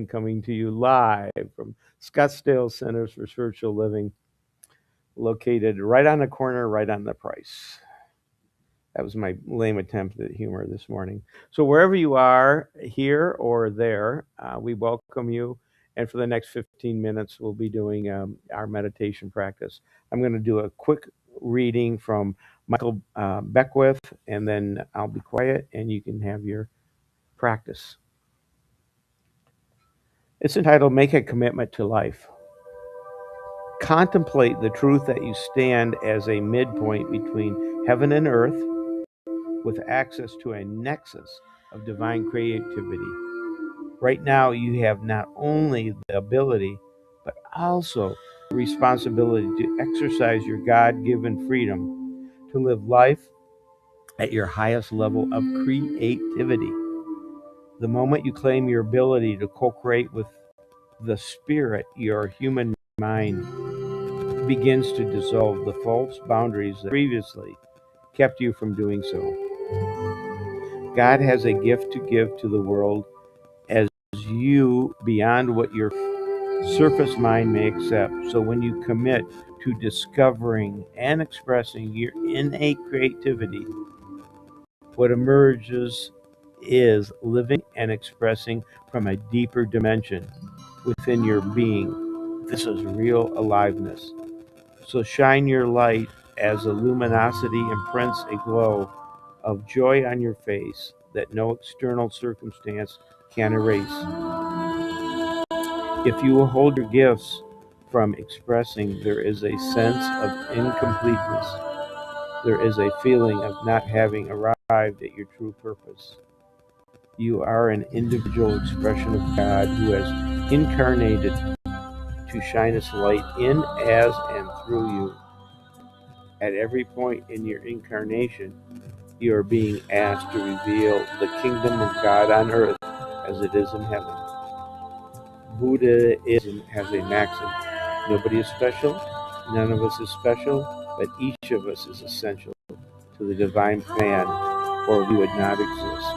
Mind, coming to you live from Scottsdale Centers for Spiritual Living, located right on the corner, right on the price. That was my lame attempt at humor this morning. So wherever you are, here or there, we welcome you. And for the next 15 minutes, we'll be doing our meditation practice. I'm going to do a quick reading from Michael Beckwith, and then I'll be quiet and you can have your practice. It's entitled Make a Commitment to Life. Contemplate the truth that you stand as a midpoint between heaven and earth, with access to a nexus of divine creativity. Right now, you have not only the ability, but also the responsibility to exercise your God-given freedom to live life at your highest level of creativity. The moment you claim your ability to co-create with the spirit, your human mind begins to dissolve the false boundaries that previously kept you from doing so. God has a gift to give to the world as you beyond what your surface mind may accept. So when you commit to discovering and expressing your innate creativity, what emerges is living and expressing from a deeper dimension within your being. This is real aliveness. So shine your light as a luminosity imprints a glow of joy on your face that no external circumstance can erase. If you will hold your gifts from expressing, there is a sense of incompleteness. There is a feeling of not having arrived at your true purpose. You are an individual expression of God who has incarnated to shine His light in, as, and through you. At every point in your incarnation, you are being asked to reveal the kingdom of God on earth as it is in heaven. Buddhism has a maxim: nobody is special, none of us is special, but each of us is essential to the divine plan, or we would not exist.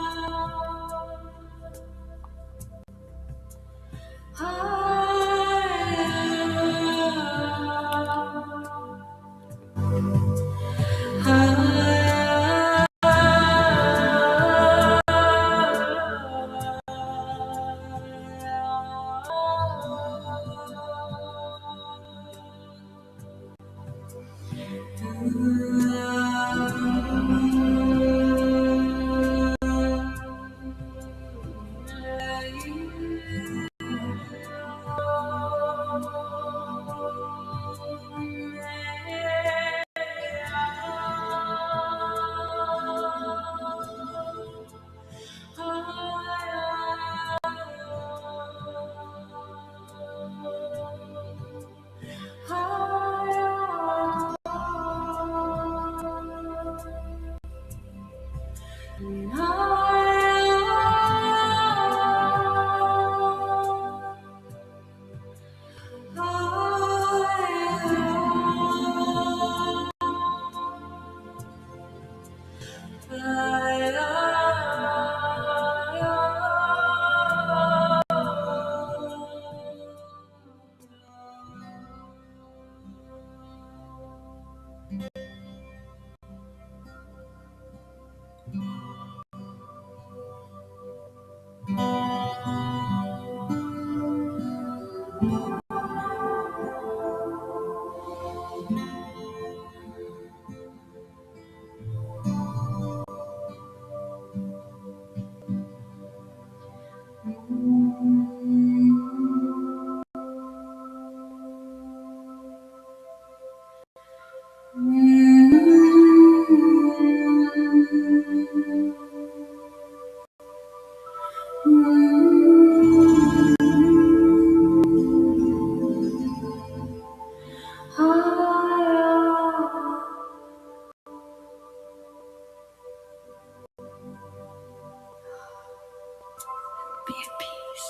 Be at peace.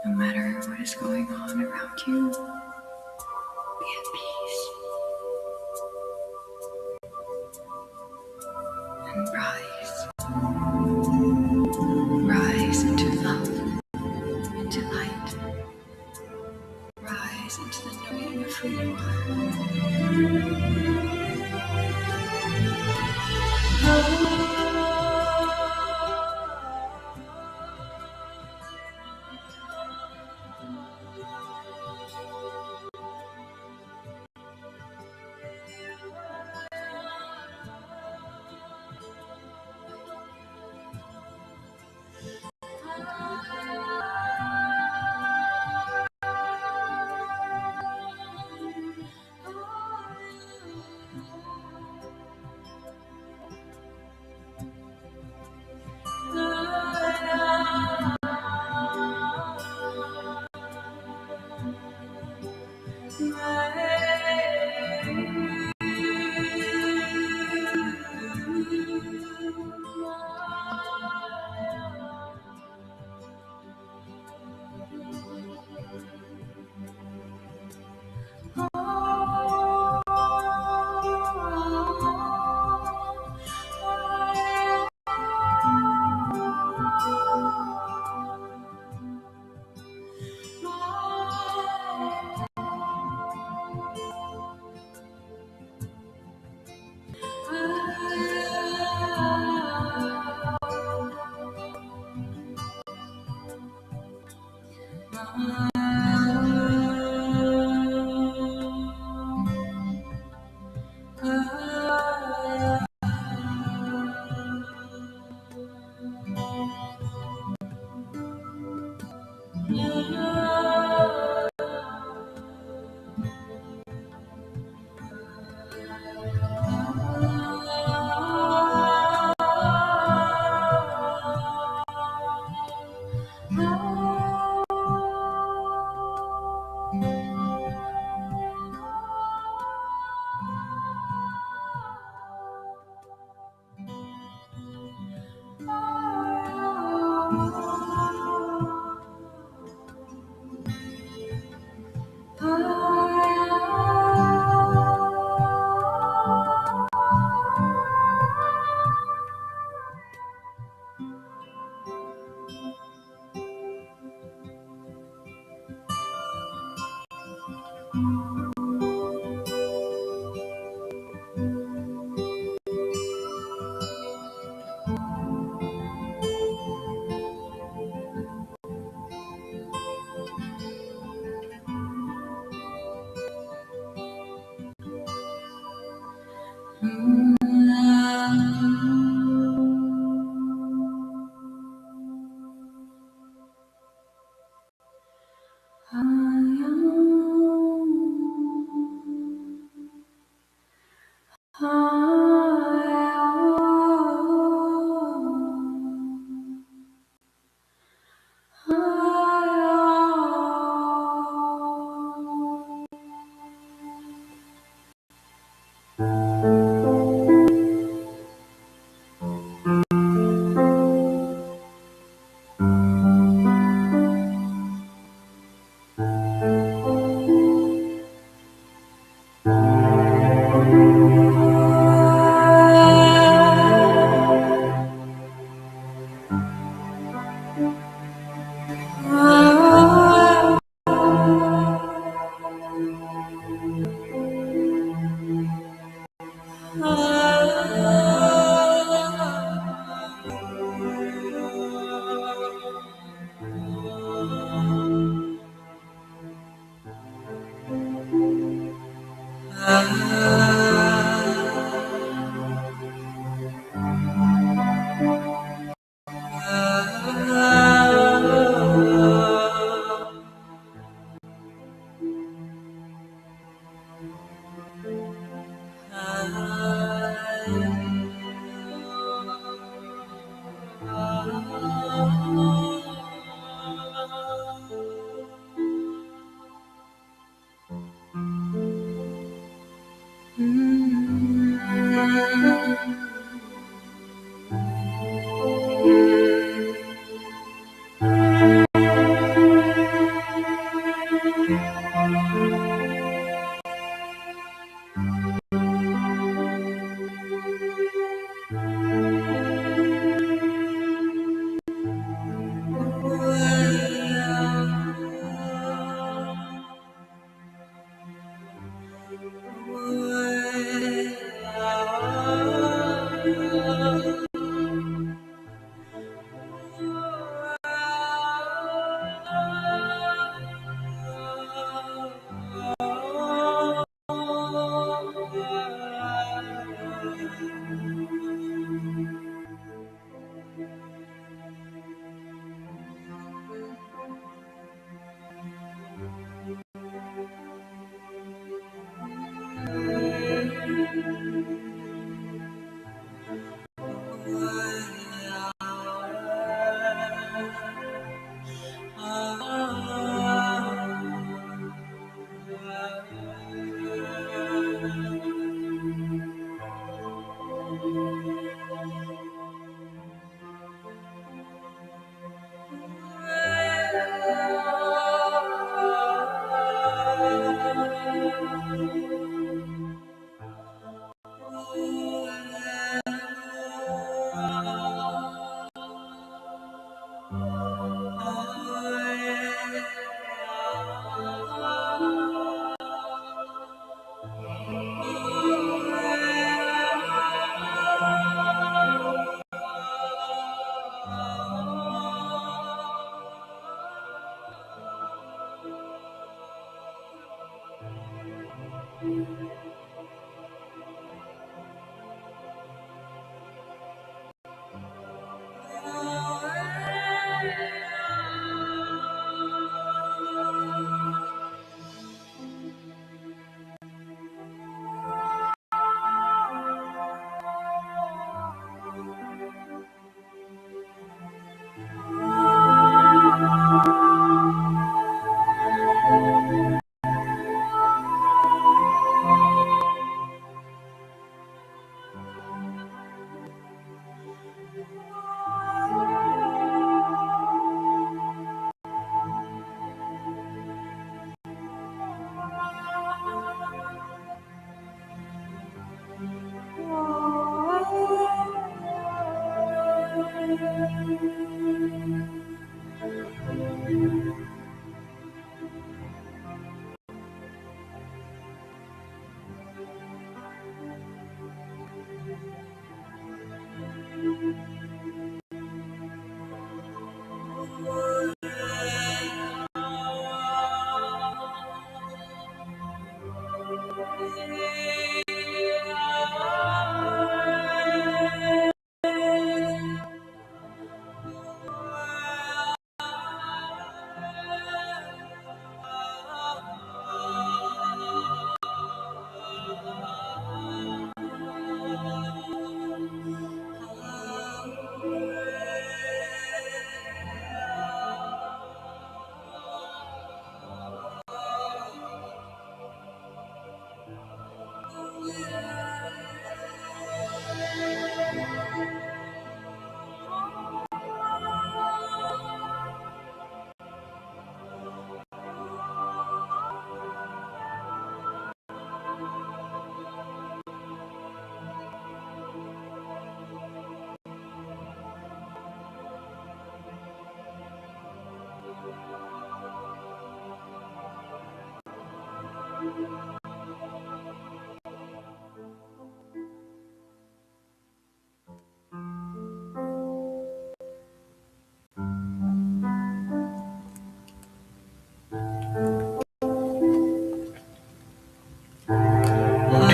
No matter what is going on around you, be at peace. And rise. Rise into love. delight. Rise into the knowing of who you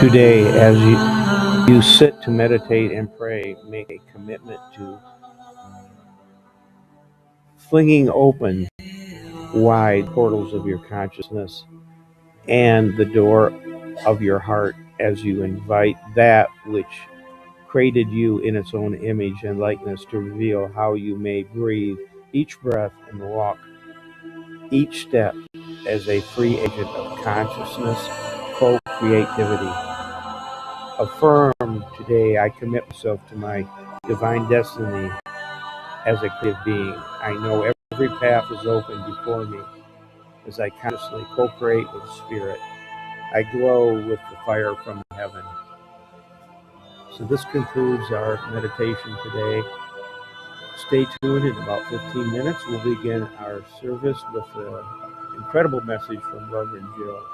Today, as you sit to meditate and pray, make a commitment to flinging open wide portals of your consciousness and the door of your heart as you invite that which created you in its own image and likeness to reveal how you may breathe each breath and walk each step as a free agent of consciousness, co-creativity. Affirm today, I commit myself to my divine destiny as a creative being. I know every path is open before me as I consciously co-create with Spirit. I glow with the fire from heaven. So this concludes our meditation today. Stay tuned. In about 15 minutes, we'll begin our service with an incredible message from Reverend Jill.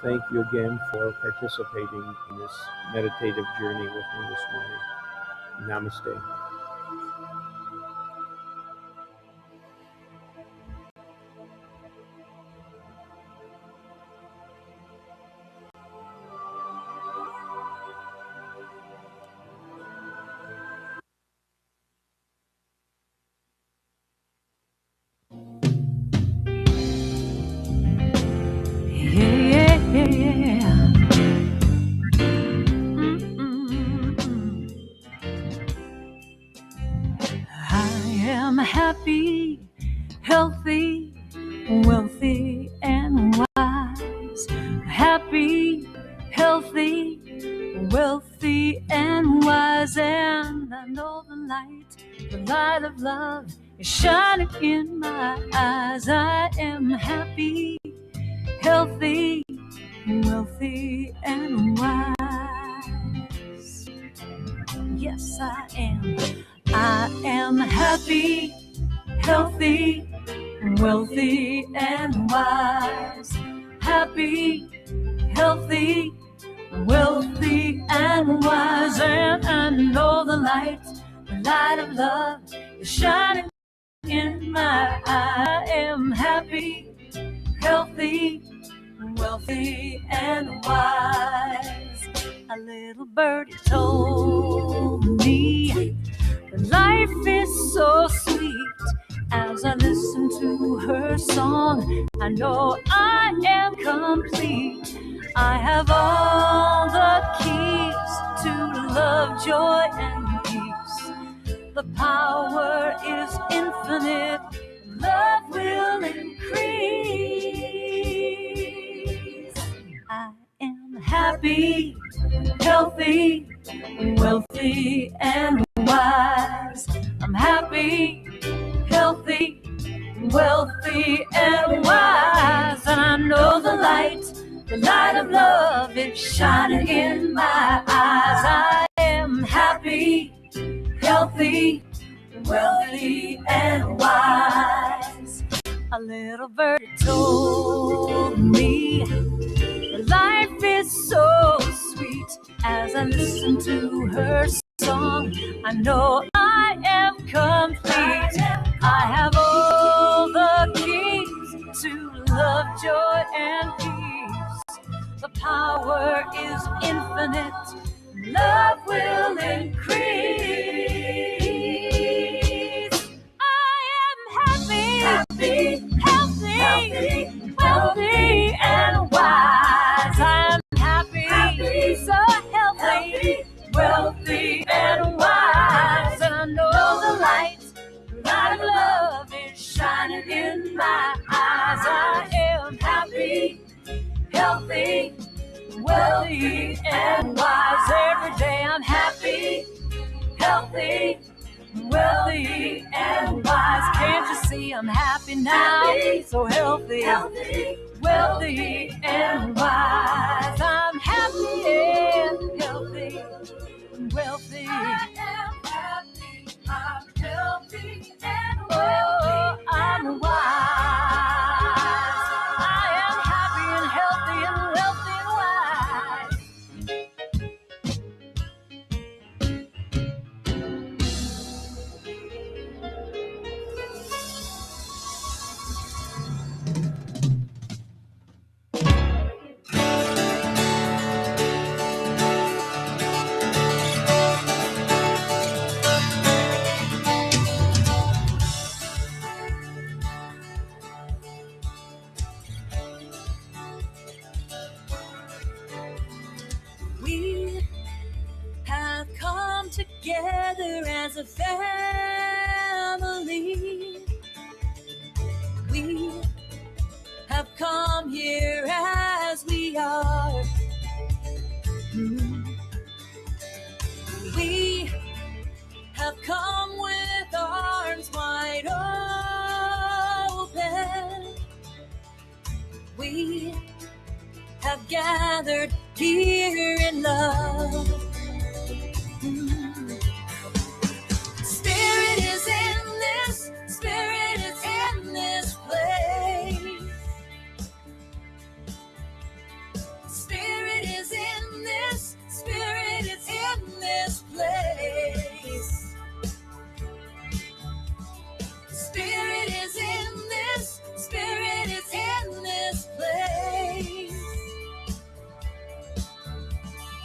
Thank you again for participating in this meditative journey with me this morning. Namaste. Happy, healthy, wealthy, and wise. Happy, healthy, wealthy, and wise. And I know the light of love is shining in my eyes. I am happy, healthy, wealthy, and wise. Yes, I am. I am happy, healthy, wealthy, and wise. Happy, healthy, wealthy, and wise. And I know the light of love is shining in my eye. I am happy, healthy, wealthy, and wise. A little birdie told me that life is so sweet. As I listen to her song, I know I am complete. I have all the keys to love, joy, and peace. The power is infinite. Love will increase. I am happy, healthy, wealthy, and wise. I'm happy, healthy, wealthy, and wise. And I know the light of love is shining in my eyes. I am happy, healthy, wealthy, and wise. A little bird told me life is so sweet. As I listen to her song, I know I am complete. I have all the keys to love, joy, and peace. The power is infinite. Love will increase. I am happy, healthy, wealthy, and wise. I'm happy, so healthy, wealthy, and wise. And I know the light of love is shining in my eyes. I am happy, healthy, wealthy, and wise. Every day I'm happy, healthy, wealthy, and wise. Can't you see I'm happy now? So healthy, wealthy, and wise. I'm happy and healthy, wealthy. I am happy, I'm healthy, and wealthy, I'm wise. I am happy and healthy and wealthy and wise. We have come together as a family. We have come here as we are. We have come with arms wide open. We have gathered here in love. Spirit is in this, Spirit is in this place. Spirit is in this, Spirit is in this place. Spirit is in this, Spirit is in this place.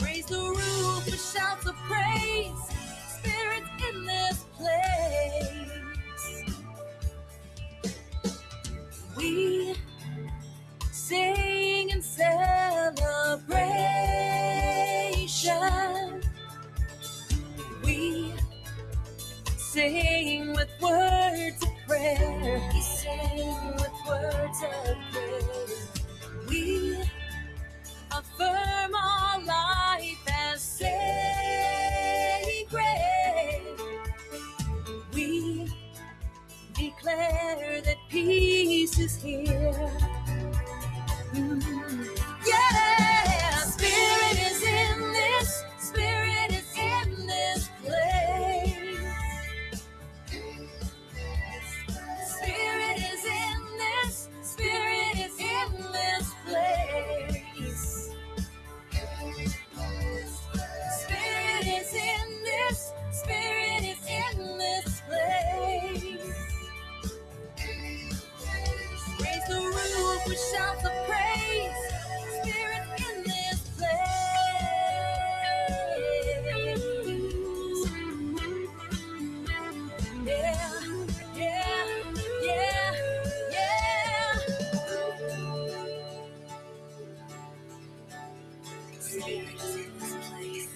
Raise the roof with shouts of praise. Spirit's in this place. We sing in celebration. We sing with words of prayer. We sing with words of prayer. We affirm our life as sacred. We is here. Yeah, Spirit is in this. Spirit is in this place. Spirit is in this. Spirit is in this place. Spirit is in this. Spirit is in this place. Raise the roof with shouts of praise. Spirit in this place. Yeah, yeah, yeah, yeah. Spirit is in this place.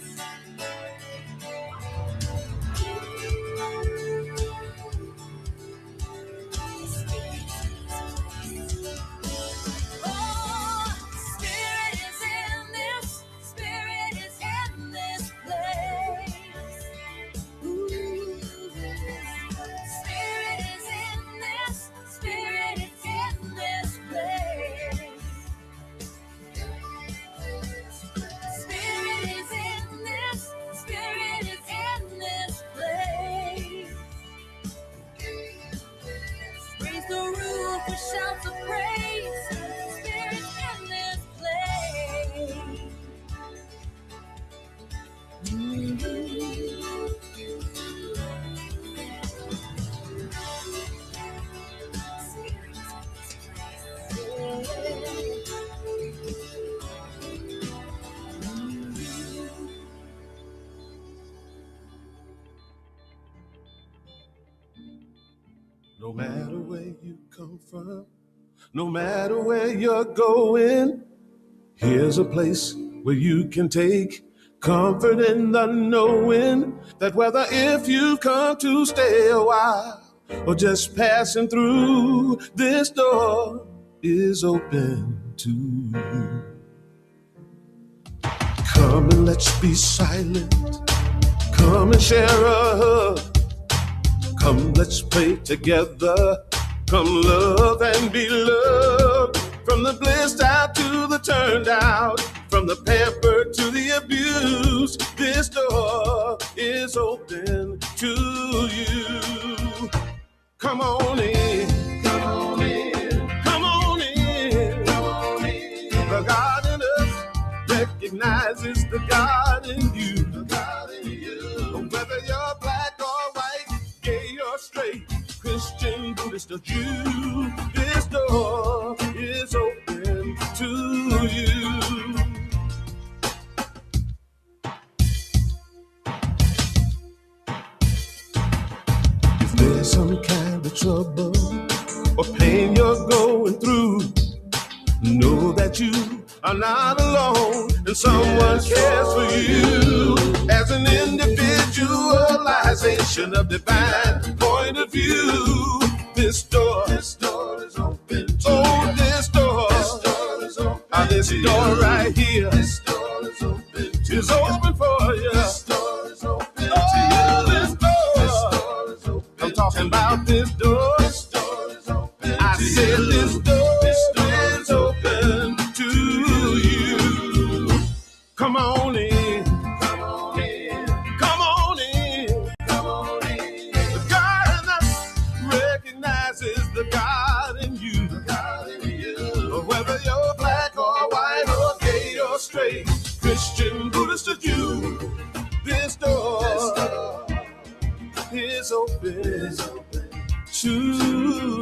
Oh, Spirit is in this. Spirit is in this place. Ooh. Spirit is in this. Spirit is in this place. Spirit is in this. Spirit is in this place. Raise the roof with shouts of praise. Spirit in this place. No matter where you come from, no matter where you're going, here's a place where you can take comfort in the knowing that whether if you come to stay a while or just passing through, this door is open to you. Come and let's be silent. Come and share a hug. Come, let's pray together. Come, love and be loved. From the blissed out to the turned out, from the pampered to the abused, this door is open to you. Come on in. Come on in. Come on in. Come on in. The God in us recognizes the God in you. The God in you. Whether you're black or white, gay or straight, Christian, Buddhist or Jew, this door is open to you. If there's some kind of trouble or pain you're going through, know that you are not alone and someone cares for you. As an individualization of divine point of view, this door is open to you. Oh, this door is open. This door right here, this door is open. Is open for you. This door is open to you. This door is open. I'm talking about this door. This door is open. I said this door is open to you. Come on in. Come on in. Come on in. Come on in. The God in us recognizes the God in you. The God in you. Whether you're black or white or gay or straight, Christian, Buddhist or Jew, this door is open to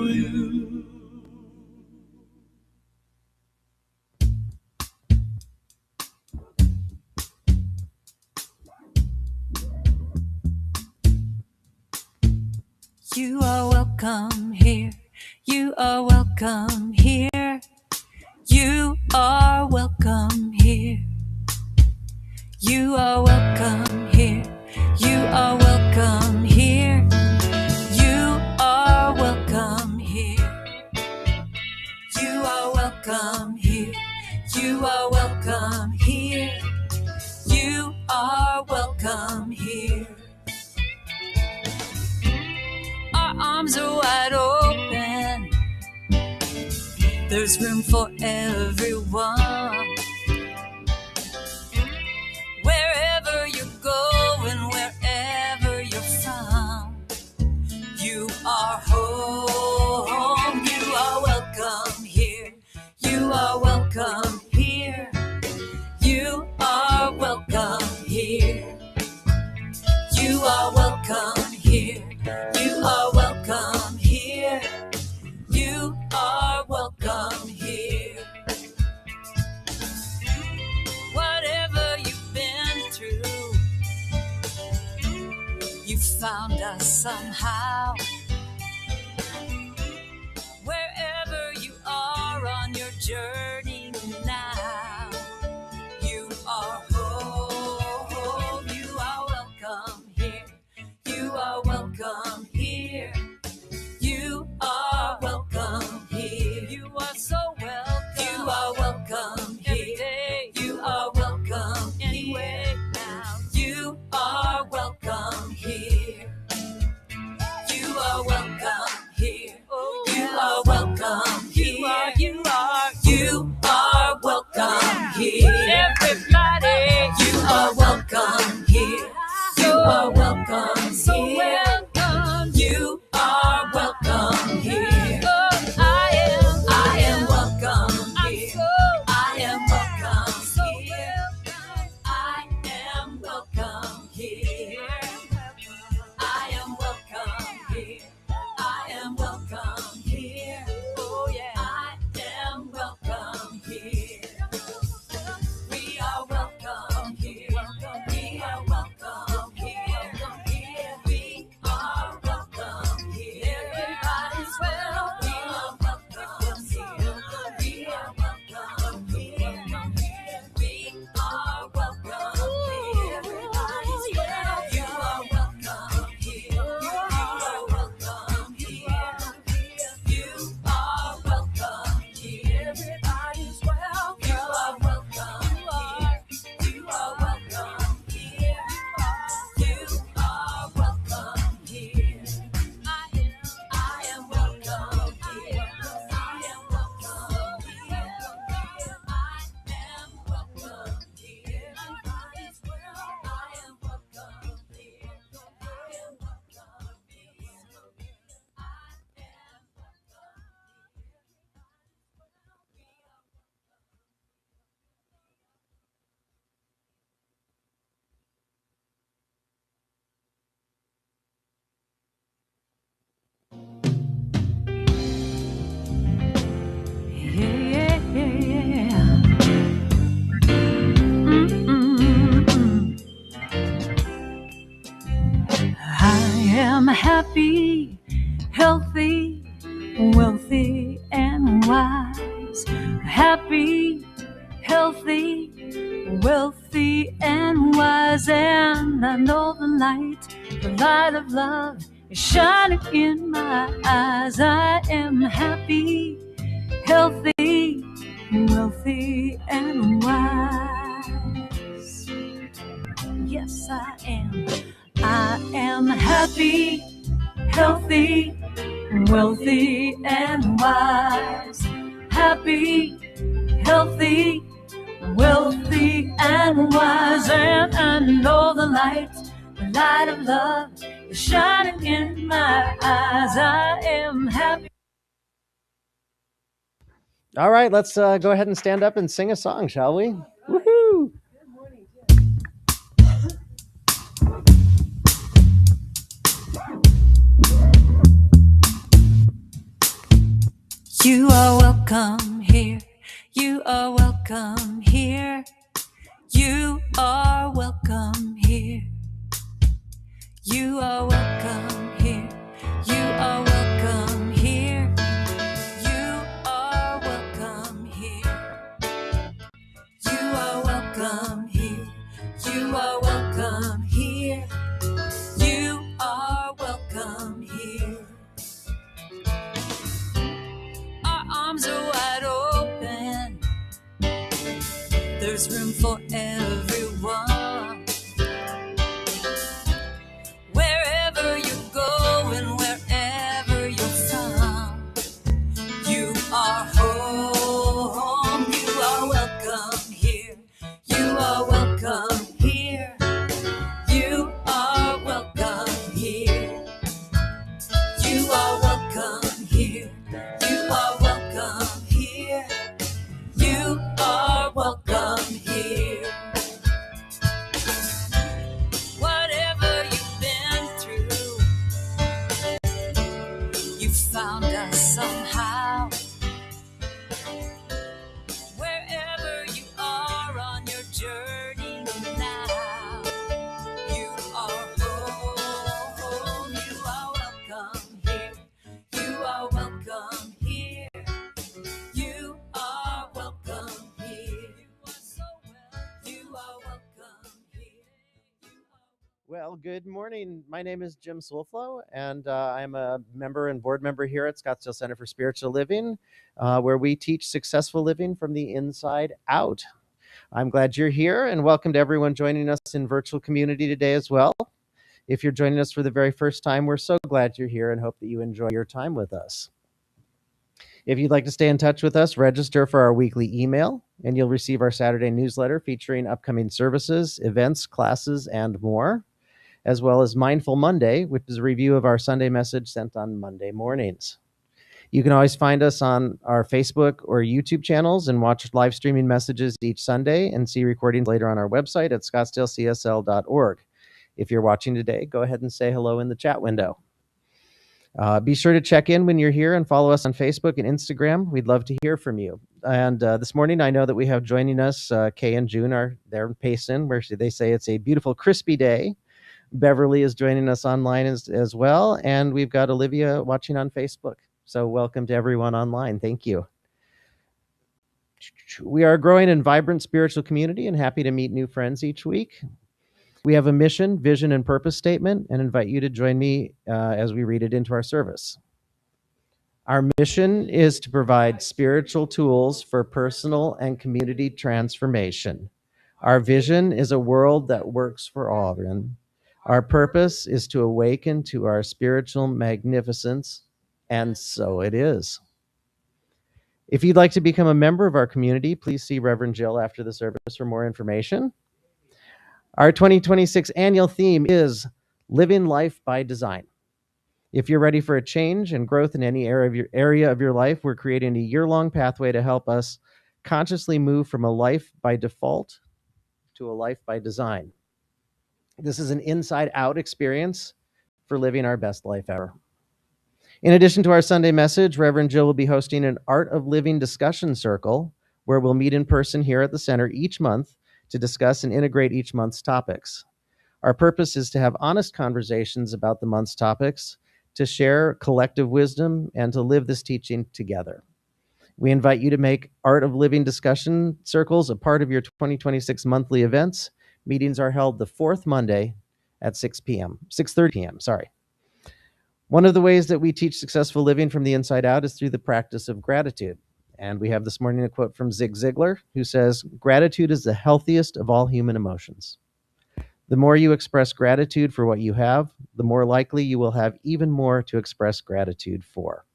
you. You are welcome here. You are welcome here. You are welcome here. You are welcome here. You are welcome here. You are welcome here. You are welcome here. You are welcome here. You are welcome here. Our arms are wide open. There's room for everyone. Wherever you go and wherever you're from, you are home. You are welcome here. You are welcome here. You are welcome here. You are welcome here. You are welcome here. You are welcome here. Whatever you've been through, you found us somehow. Wherever you are on your journey now, you are home. You are welcome here. You are welcome here. You are welcome here. You are so welcome. You are welcome here. You are welcome anyway now. You are welcome here. You are welcome here. You are welcome here. You are welcome here. Everybody, you are welcome here. You are welcome here. You are welcome here. I am welcome here. I am welcome here. I am welcome here. I am welcome here. I am welcome here. Oh yeah. I am welcome here. We are welcome here. We are welcome here. We are welcome here. Everybody's well. We are welcome here. We are welcome here. We are welcome here. Everybody's well. You are welcome here. You are welcome here. You are welcome here. Everybody's well. You are welcome here. You are welcome here. You are welcome here. I am welcome here. I am welcome here. I am welcome here. Everybody's well. I am welcome here. I am welcome here. I am happy, healthy, wealthy, and wise. Happy, healthy, wealthy, and wise. And I know the light of love is shining in my eyes. I am happy, healthy, wealthy, and wise. Yes, I am. I am happy, healthy, wealthy, and wise. Happy, healthy, wealthy, and wise. And I know the light of love is shining in my eyes. I am happy. All right, let's go ahead and stand up and sing a song, shall we? Woohoo! You are welcome here. You are welcome here. You are welcome here. You are welcome here. You are welcome here. You are welcome here. You are welcome here. You are welcome here. You are welcome here. Our arms are wide open. There's room for everyone. Wherever you go and wherever you're from, you are home. Well, good morning. My name is Jim Solflow, and I'm a member and board member here at Scottsdale Center for Spiritual Living, where we teach successful living from the inside out. I'm glad you're here, and welcome to everyone joining us in virtual community today as well. If you're joining us for the very first time, we're so glad you're here and hope that you enjoy your time with us. If you'd like to stay in touch with us, register for our weekly email, and you'll receive our Saturday newsletter featuring upcoming services, events, classes, and more, as well as Mindful Monday, which is a review of our Sunday message sent on Monday mornings. You can always find us on our Facebook or YouTube channels and watch live streaming messages each Sunday and see recordings later on our website at scottsdalecsl.org. If you're watching today, go ahead and say hello in the chat window. Be sure to check in when you're here and follow us on Facebook and Instagram. We'd love to hear from you. And this morning, I know that we have joining us, Kay and June are there in Payson, where they say it's a beautiful, crispy day. Beverly is joining us online as well. And we've got Olivia watching on Facebook. So welcome to everyone online. Thank you. We are a growing and vibrant spiritual community and happy to meet new friends each week. We have a mission, vision, and purpose statement and invite you to join me as we read it into our service. Our mission is to provide spiritual tools for personal and community transformation. Our vision is a world that works for all. Our purpose is to awaken to our spiritual magnificence, and so it is. If you'd like to become a member of our community, please see Reverend Jill after the service for more information. Our 2026 annual theme is Living Life by Design. If you're ready for a change and growth in any area of your life, we're creating a year-long pathway to help us consciously move from a life by default to a life by design. This is an inside-out experience for living our best life ever. In addition to our Sunday message, Reverend Jill will be hosting an Art of Living discussion circle where we'll meet in person here at the center each month to discuss and integrate each month's topics. Our purpose is to have honest conversations about the month's topics, to share collective wisdom, and to live this teaching together. We invite you to make Art of Living discussion circles a part of your 2026 monthly events. Meetings are held the fourth Monday at 6:30 p.m. One of the ways that we teach successful living from the inside out is through the practice of gratitude. And we have this morning a quote from Zig Ziglar, who says, "Gratitude is the healthiest of all human emotions. The more you express gratitude for what you have, the more likely you will have even more to express gratitude for."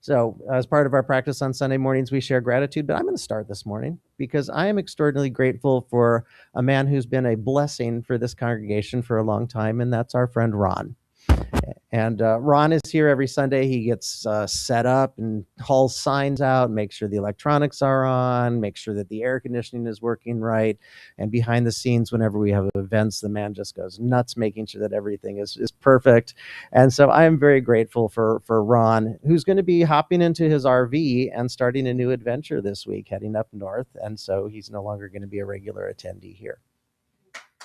So as part of our practice on Sunday mornings, we share gratitude, but I'm going to start this morning because I am extraordinarily grateful for a man who's been a blessing for this congregation for a long time, and that's our friend Ron. And Ron is here every Sunday. He gets set up and hauls signs out, makes sure the electronics are on, makes sure that the air conditioning is working right. And behind the scenes, whenever we have events, the man just goes nuts, making sure that everything is perfect. And so I am very grateful for Ron, who's going to be hopping into his RV and starting a new adventure this week, heading up north. And so he's no longer going to be a regular attendee here.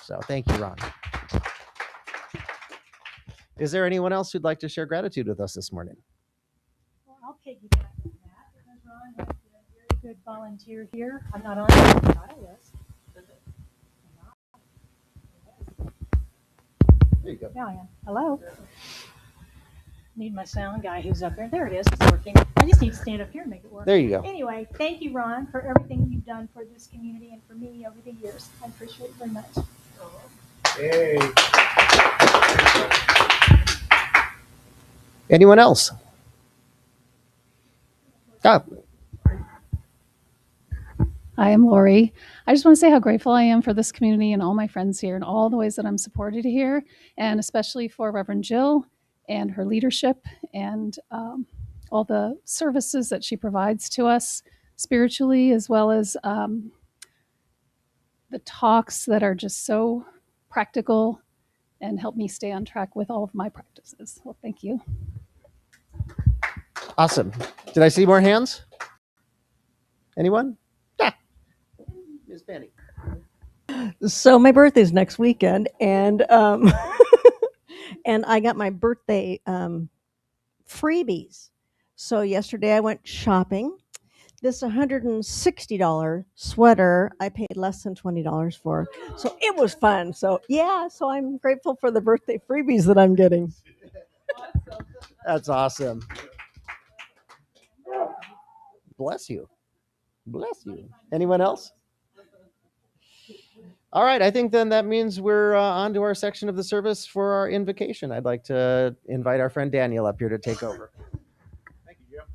So thank you, Ron. Is there anyone else who'd like to share gratitude with us this morning? Well, I'll piggyback on that because Ron has been a very good volunteer here. I'm not on the title list. There you go. Yeah, I am. Hello. Need my sound guy who's up there. There it is. It's working. I just need to stand up here and make it work. There you go. Anyway, thank you, Ron, for everything you've done for this community and for me over the years. I appreciate it very much. Hey. Anyone else? Hi, I'm Lori. I just want to say how grateful I am for this community and all my friends here and all the ways that I'm supported here, and especially for Reverend Jill and her leadership and all the services that she provides to us spiritually, as well as the talks that are just so practical and help me stay on track with all of my practices. Well, thank you. Awesome. Did I see more hands? Anyone? Yeah. Ms. Penny. So my birthday's next weekend, and and I got my birthday freebies. So yesterday I went shopping. this $160 sweater I paid less than $20 for. So it was fun. So yeah, so I'm grateful for the birthday freebies that I'm getting. That's awesome. Bless you. Bless you. Anyone else? All right, I think then that means we're on to our section of the service for our invocation. I'd like to invite our friend Daniel up here to take over. Thank you, Jim.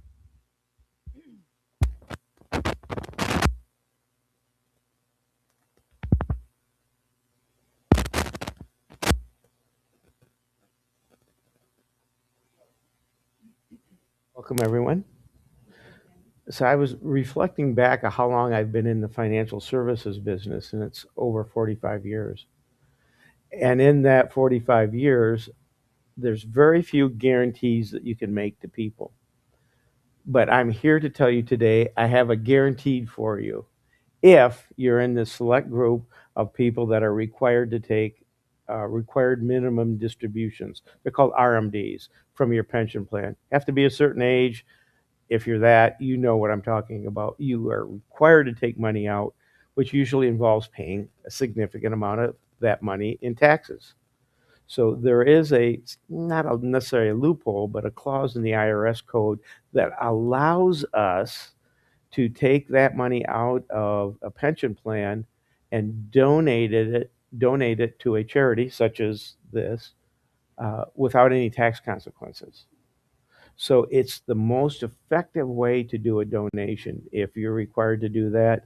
Welcome, everyone. So I was reflecting back on how long I've been in the financial services business, and it's over 45 years. And in that 45 years, there's very few guarantees that you can make to people. But I'm here to tell you today, I have a guaranteed for you. If you're in the select group of people that are required to take required minimum distributions, they're called RMDs from your pension plan. Have to be a certain age. If you're that, you know what I'm talking about. You are required to take money out, which usually involves paying a significant amount of that money in taxes. So there is not necessarily a loophole, but a clause in the IRS code that allows us to take that money out of a pension plan and donate it to a charity such as this without any tax consequences. So it's the most effective way to do a donation. If you're required to do that,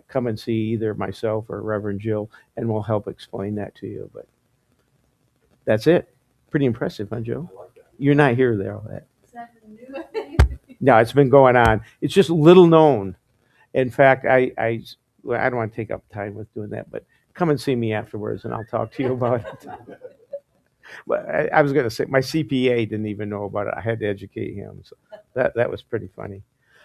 come and see either myself or Reverend Jill, and we'll help explain that to you. But that's it. Pretty impressive, huh, Joe? You're not here there, all that. No, it's been going on. It's just little known. In fact, I don't want to take up time with doing that, but come and see me afterwards, and I'll talk to you about it. But I was going to say my CPA didn't even know about it. I had to educate him, so that was pretty funny.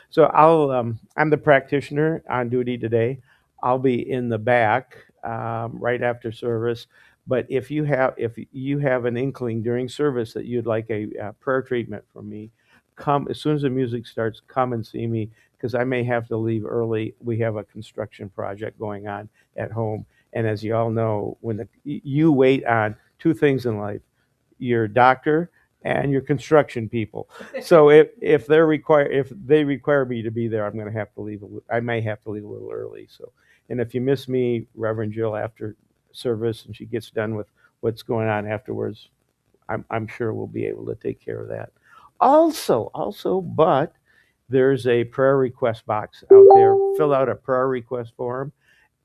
So I'm the practitioner on duty today. I'll be in the back right after service. But if you have an inkling during service that you'd like a prayer treatment from me, come as soon as the music starts. Come and see me because I may have to leave early. We have a construction project going on at home, and as you all know, when you wait on two things in life: your doctor and your construction people. So if they require me to be there, I'm going to have to leave. I may have to leave a little early. So, and if you miss me, Reverend Jill, after service, and she gets done with what's going on afterwards, I'm sure we'll be able to take care of that. But there's a prayer request box out there. Fill out a prayer request form,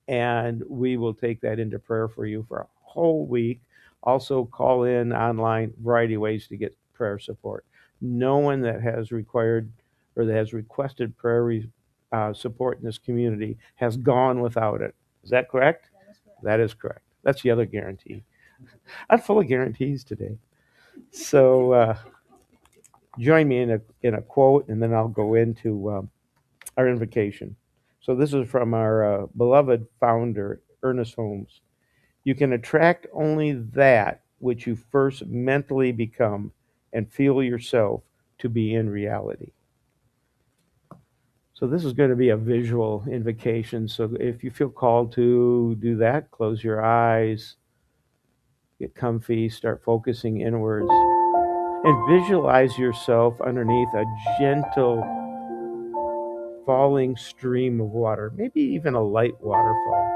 and we will take that into prayer for you for a whole week. Also, call in online, variety of ways to get prayer support. No one that has required or that has requested prayer support in this community has gone without it. Is that correct? That is correct. That's the other guarantee. I'm full of guarantees today. So join me in a quote, and then I'll go into our invocation. So this is from our beloved founder, Ernest Holmes. You can attract only that which you first mentally become and feel yourself to be in reality. So this is going to be a visual invocation. So if you feel called to do that, close your eyes, get comfy, start focusing inwards, and visualize yourself underneath a gentle falling stream of water, maybe even a light waterfall.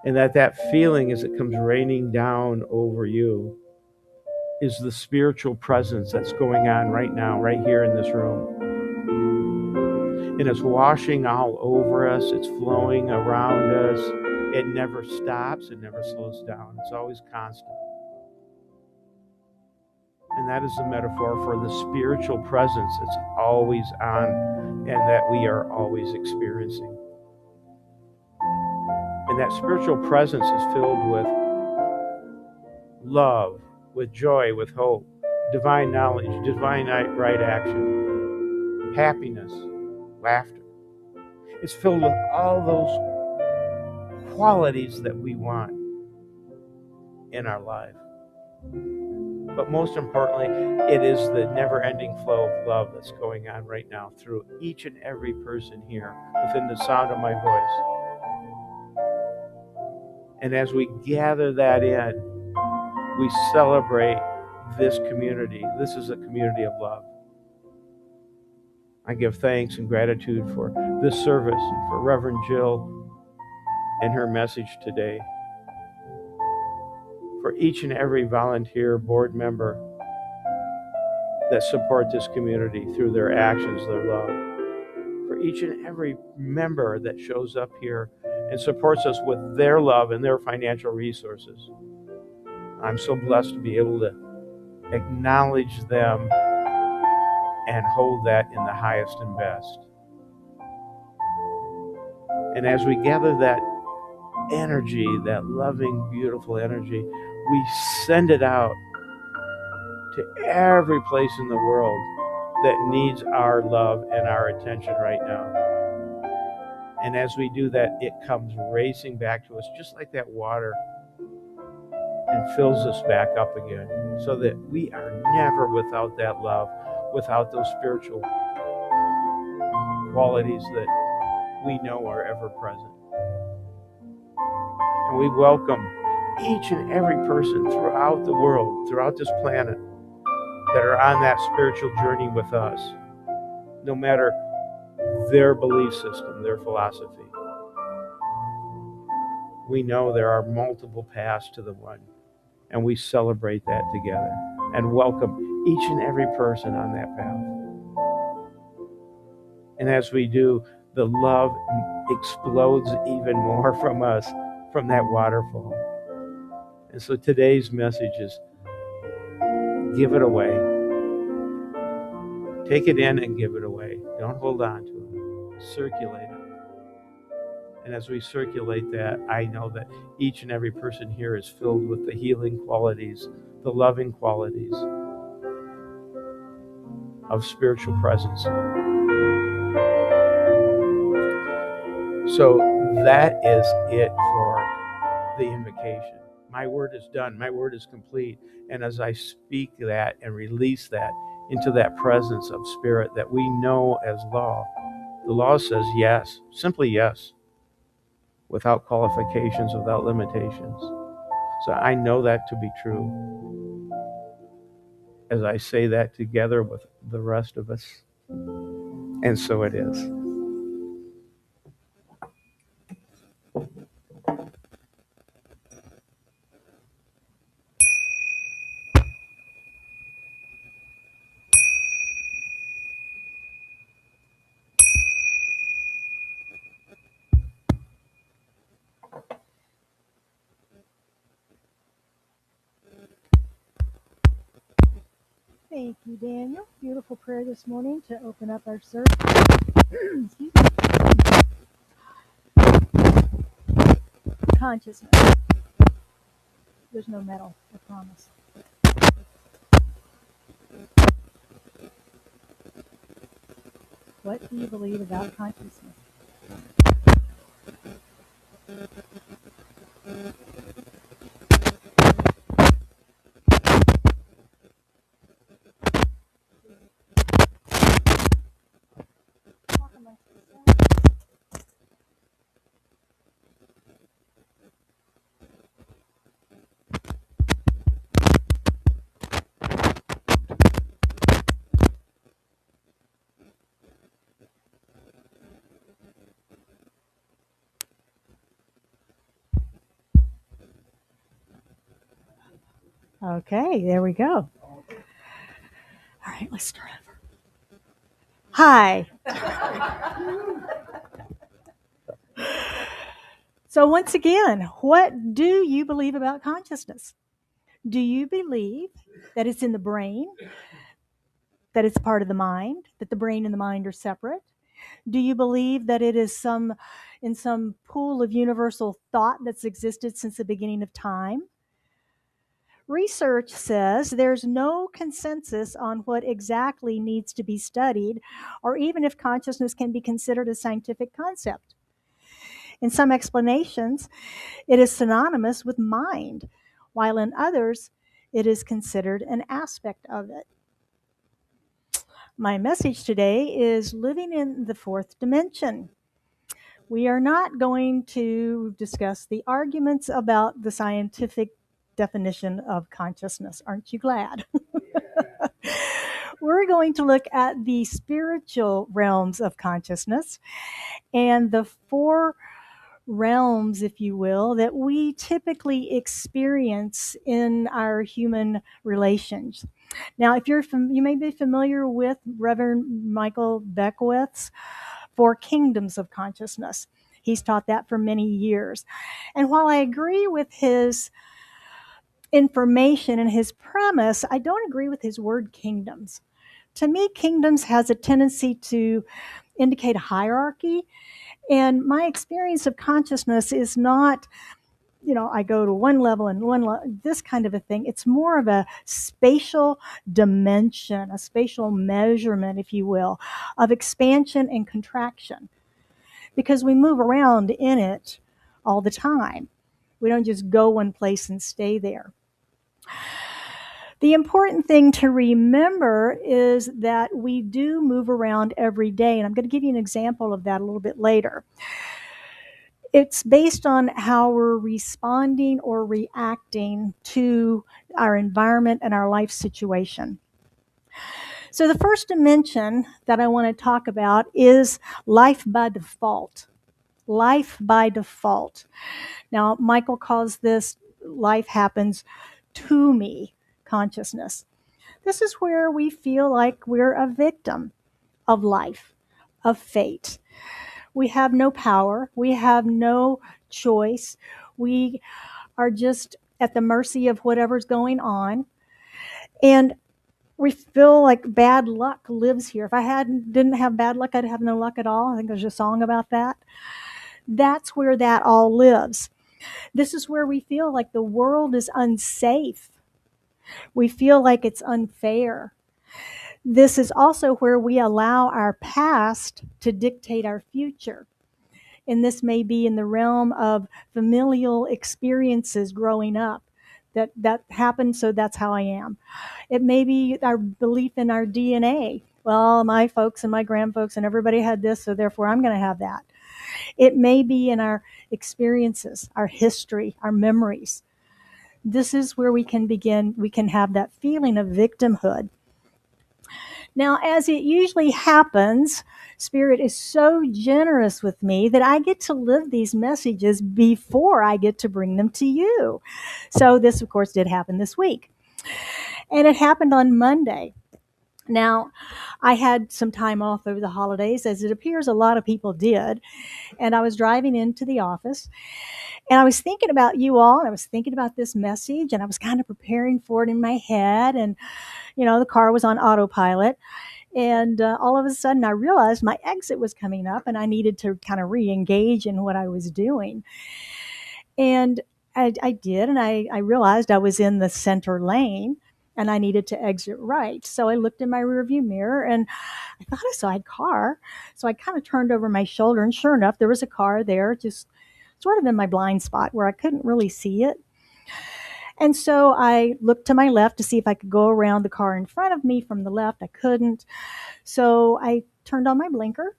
And that feeling as it comes raining down over you is the spiritual presence that's going on right now, right here in this room. And it's washing all over us. It's flowing around us. It never stops. It never slows down. It's always constant. And that is the metaphor for the spiritual presence that's always on and that we are always experiencing. And that spiritual presence is filled with love, with joy, with hope, divine knowledge, divine right action, happiness, laughter. It's filled with all those qualities that we want in our life. But most importantly, it is the never-ending flow of love that's going on right now through each and every person here within the sound of my voice. And as we gather that in, we celebrate this community. This is a community of love. I give thanks and gratitude for this service and for Reverend Jill and her message today. For each and every volunteer board member that support this community through their actions, their love. For each and every member that shows up here and supports us with their love and their financial resources. I'm so blessed to be able to acknowledge them and hold that in the highest and best. And as we gather that energy, that loving, beautiful energy, we send it out to every place in the world that needs our love and our attention right now. And as we do that, it comes racing back to us just like that water and fills us back up again, so that we are never without that love, without those spiritual qualities that we know are ever present. And we welcome each and every person throughout the world, throughout this planet, that are on that spiritual journey with us, no matter their belief system, their philosophy. We know there are multiple paths to the one, and we celebrate that together and welcome each and every person on that path. And as we do, the love explodes even more from us, from that waterfall. And so today's message is give it away. Take it in and give it away. Don't hold on to it. Circulate it. And as we circulate that, I know that each and every person here is filled with the healing qualities, the loving qualities of spiritual presence. So that is it for the invocation. My word is done. My word is complete. And as I speak that and release that into that presence of spirit that we know as law, the law says yes, simply yes, without qualifications, without limitations. So I know that to be true as I say that together with the rest of us. And so it is. Thank you, Daniel. Beautiful prayer this morning to open up our service. Excuse me. Consciousness. There's no metal, I promise. What do you believe about consciousness? Okay, there we go. All right, let's start over. Hi. So once again, what do you believe about consciousness? Do you believe that it's in the brain, that it's part of the mind, that the brain and the mind are separate? Do you believe that it is in some pool of universal thought that's existed since the beginning of time? Research says there's no consensus on what exactly needs to be studied, or even if consciousness can be considered a scientific concept. In some explanations, it is synonymous with mind, while in others, It is considered an aspect of it. My message today is living in the fourth dimension. We are not going to discuss the arguments about the scientific definition of consciousness. Aren't you glad? We're going to look at the spiritual realms of consciousness and the four realms, if you will, that we typically experience in our human relations. Now, if you may be familiar with Reverend Michael Beckwith's Four Kingdoms of Consciousness. He's taught that for many years. And while I agree with his information and his premise, I don't agree with his word kingdoms. To me, kingdoms has a tendency to indicate a hierarchy. And my experience of consciousness is not, I go to one level and this kind of a thing. It's more of a spatial dimension, a spatial measurement, if you will, of expansion and contraction. Because we move around in it all the time. We don't just go one place and stay there. The important thing to remember is that we do move around every day, and I'm going to give you an example of that a little bit later. It's based on how we're responding or reacting to our environment and our life situation. So the first dimension that I want to talk about is life by default. Life by default. Now, Michael calls this life happens to me consciousness. This is where we feel like we're a victim of life, of fate. We have no power. We have no choice. We are just at the mercy of whatever's going on. And we feel like bad luck lives here. If I didn't have bad luck, I'd have no luck at all. I think there's a song about that. That's where that all lives. This is where we feel like the world is unsafe. We feel like it's unfair. This is also where we allow our past to dictate our future. And this may be in the realm of familial experiences growing up. That happened, so that's how I am. It may be our belief in our DNA. Well, my folks and my grandfolks and everybody had this, so therefore I'm going to have that. It may be in our experiences, our history, our memories. This is where we can have that feeling of victimhood. Now, as it usually happens, Spirit is so generous with me that I get to live these messages before I get to bring them to you. So this, of course, did happen this week. And it happened on Monday. Now, I had some time off over the holidays, as it appears a lot of people did. And I was driving into the office. And I was thinking about you all, and I was thinking about this message, and I was kind of preparing for it in my head. And, the car was on autopilot. And all of a sudden, I realized my exit was coming up, and I needed to kind of re-engage in what I was doing. And I did, and I realized I was in the center lane, and I needed to exit right. So I looked in my rearview mirror, and I thought I saw a car. So I kind of turned over my shoulder, and sure enough, there was a car there, just sort of in my blind spot where I couldn't really see it. And so I looked to my left to see if I could go around the car in front of me from the left. I couldn't. So I turned on my blinker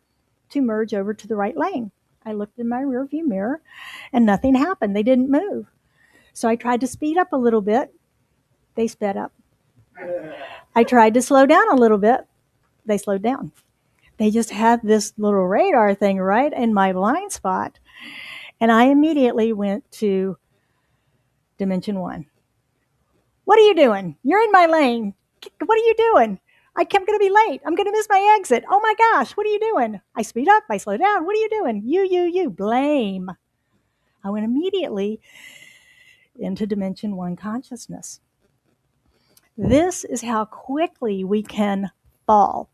to merge over to the right lane. I looked in my rearview mirror, and nothing happened. They didn't move. So I tried to speed up a little bit. They sped up. I tried to slow down a little bit. They slowed down. They just had this little radar thing right in my blind spot. And I immediately went to Dimension 1. What are you doing? You're in my lane. What are you doing? I'm going to be late. I'm going to miss my exit. Oh my gosh, what are you doing? I speed up. I slow down. What are you doing? You. Blame. I went immediately into Dimension 1 consciousness. This is how quickly we can fall.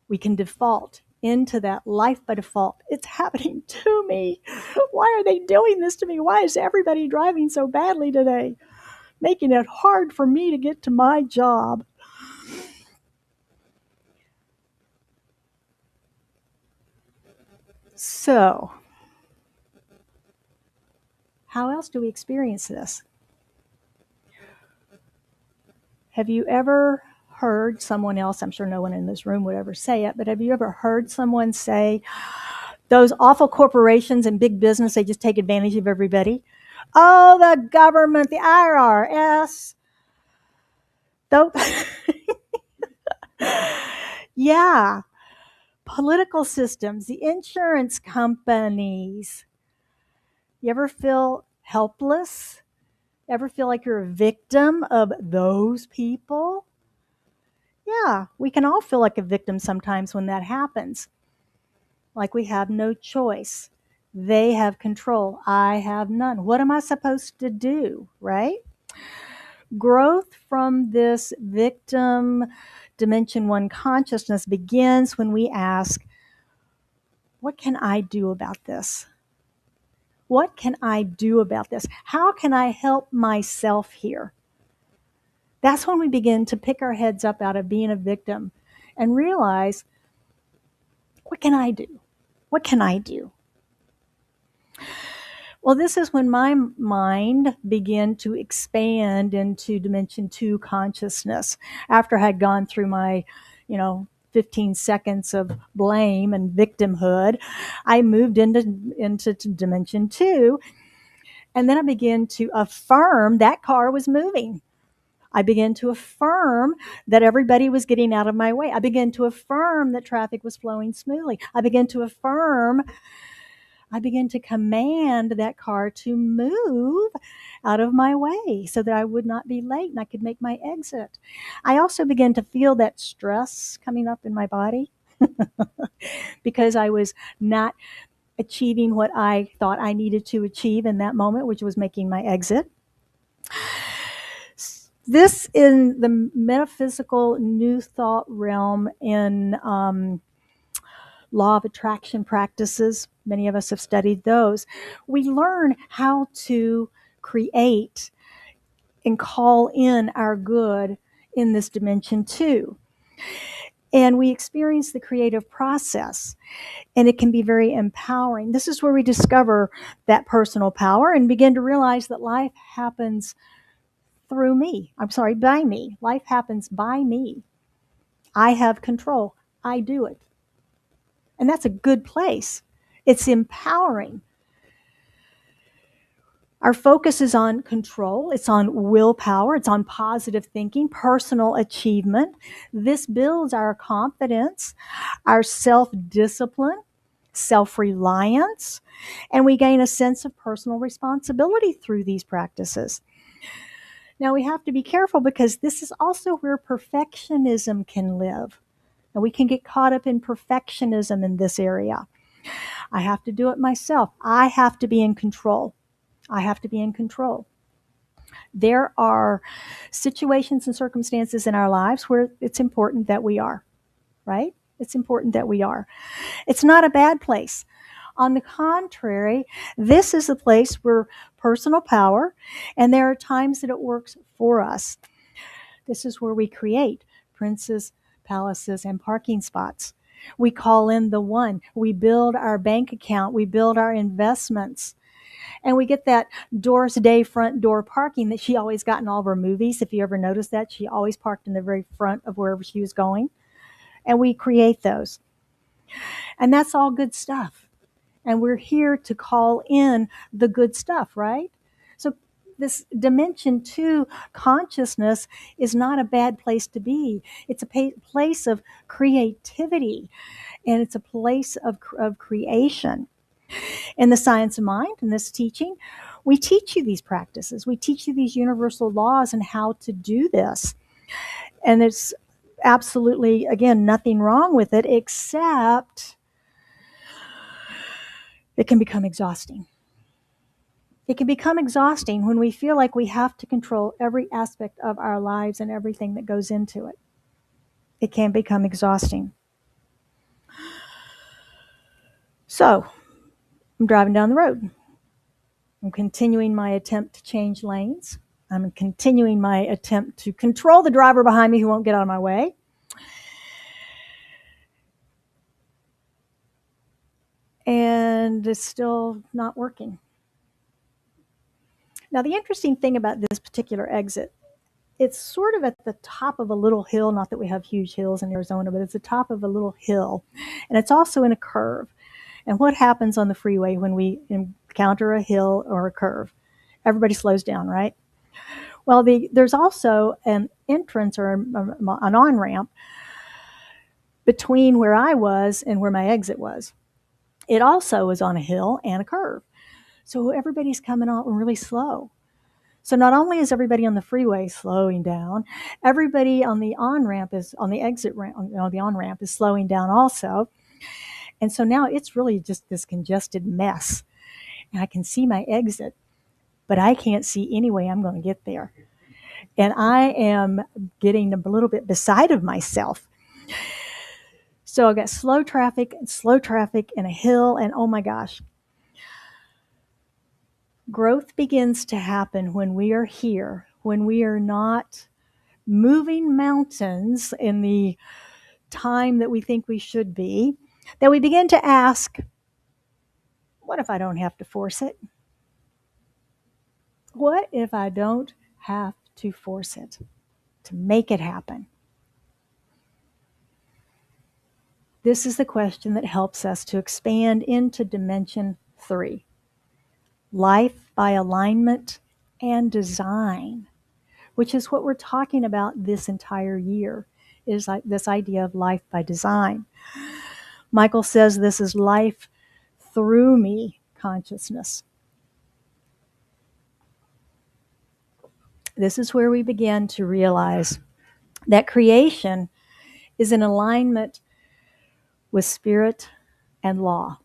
We can default into that life by default. It's happening to me. Why are they doing this to me? Why is everybody driving so badly today? Making it hard for me to get to my job. So, how else do we experience this? Have you ever heard someone else, I'm sure no one in this room would ever say it, but have you ever heard someone say, those awful corporations and big business, they just take advantage of everybody? Oh, the government, the IRS. Though, yeah, political systems, the insurance companies. You ever feel helpless? Ever feel like you're a victim of those people? Yeah, we can all feel like a victim sometimes when that happens. Like we have no choice. They have control. I have none. What am I supposed to do, right? Growth from this victim dimension one consciousness begins when we ask, what can I do about this? What can I do about this? How can I help myself here? That's when we begin to pick our heads up out of being a victim and realize, what can I do? What can I do? Well, this is when my mind began to expand into dimension two consciousness. After I had gone through my, 15 seconds of blame and victimhood, I moved into dimension two. And then I began to affirm that car was moving. I began to affirm that everybody was getting out of my way. I began to affirm that traffic was flowing smoothly. I began to command that car to move out of my way so that I would not be late and I could make my exit. I also began to feel that stress coming up in my body because I was not achieving what I thought I needed to achieve in that moment, which was making my exit. This in the metaphysical new thought realm in law of attraction practices. Many of us have studied those. We learn how to create and call in our good in this dimension too. And we experience the creative process, and it can be very empowering. This is where we discover that personal power and begin to realize that life happens through me. By me. Life happens by me. I have control. I do it. And that's a good place. It's empowering. Our focus is on control. It's on willpower. It's on positive thinking, personal achievement. This builds our confidence, our self-discipline, self-reliance, and we gain a sense of personal responsibility through these practices. Now, we have to be careful because this is also where perfectionism can live. And we can get caught up in perfectionism in this area. I have to do it myself. I have to be in control. I have to be in control. There are situations and circumstances in our lives where it's important that we are, right? It's important that we are. It's not a bad place. On the contrary, this is a place where personal power, and there are times that it works for us. This is where we create princes, palaces, and parking spots. We call in the one. We build our bank account. We build our investments. And we get that Doris Day front door parking that she always got in all of her movies. If you ever noticed that, she always parked in the very front of wherever she was going. And we create those. And that's all good stuff. And we're here to call in the good stuff, right? So this dimension two consciousness is not a bad place to be. It's a place of creativity, and it's a place of creation. In the Science of Mind, in this teaching, we teach you these practices. We teach you these universal laws and how to do this. And it's absolutely, again, nothing wrong with it, except it can become exhausting. It can become exhausting when we feel like we have to control every aspect of our lives and everything that goes into it. It can become exhausting. So, I'm driving down the road. I'm continuing my attempt to change lanes. I'm continuing my attempt to control the driver behind me who won't get out of my way. And it's still not working. Now, the interesting thing about this particular exit it's sort of at the top of a little hill, not that we have huge hills in Arizona, but it's the top of a little hill. And it's also in a curve. And what happens on the freeway when we encounter a hill or a curve? Everybody slows down, right? Well, there's also an entrance or an on-ramp between where I was and where my exit was. It also is on a hill and a curve. So everybody's coming on really slow. So not only is everybody on the freeway slowing down, everybody on the on-ramp is on the exit ramp, the on-ramp is slowing down also. And so now it's really just this congested mess. And I can see my exit, but I can't see any way I'm going to get there. And I am getting a little bit beside of myself. So I got slow traffic and a hill, and oh my gosh. Growth begins to happen when we are here, when we are not moving mountains in the time that we think we should be, that we begin to ask, what if I don't have to force it? What if I don't have to force it to make it happen? This is the question that helps us to expand into dimension 3. Life by alignment and design, which is what we're talking about this entire year, is like this idea of life by design. Michael says this is life through me consciousness. This is where we begin to realize that creation is in alignment with spirit and law.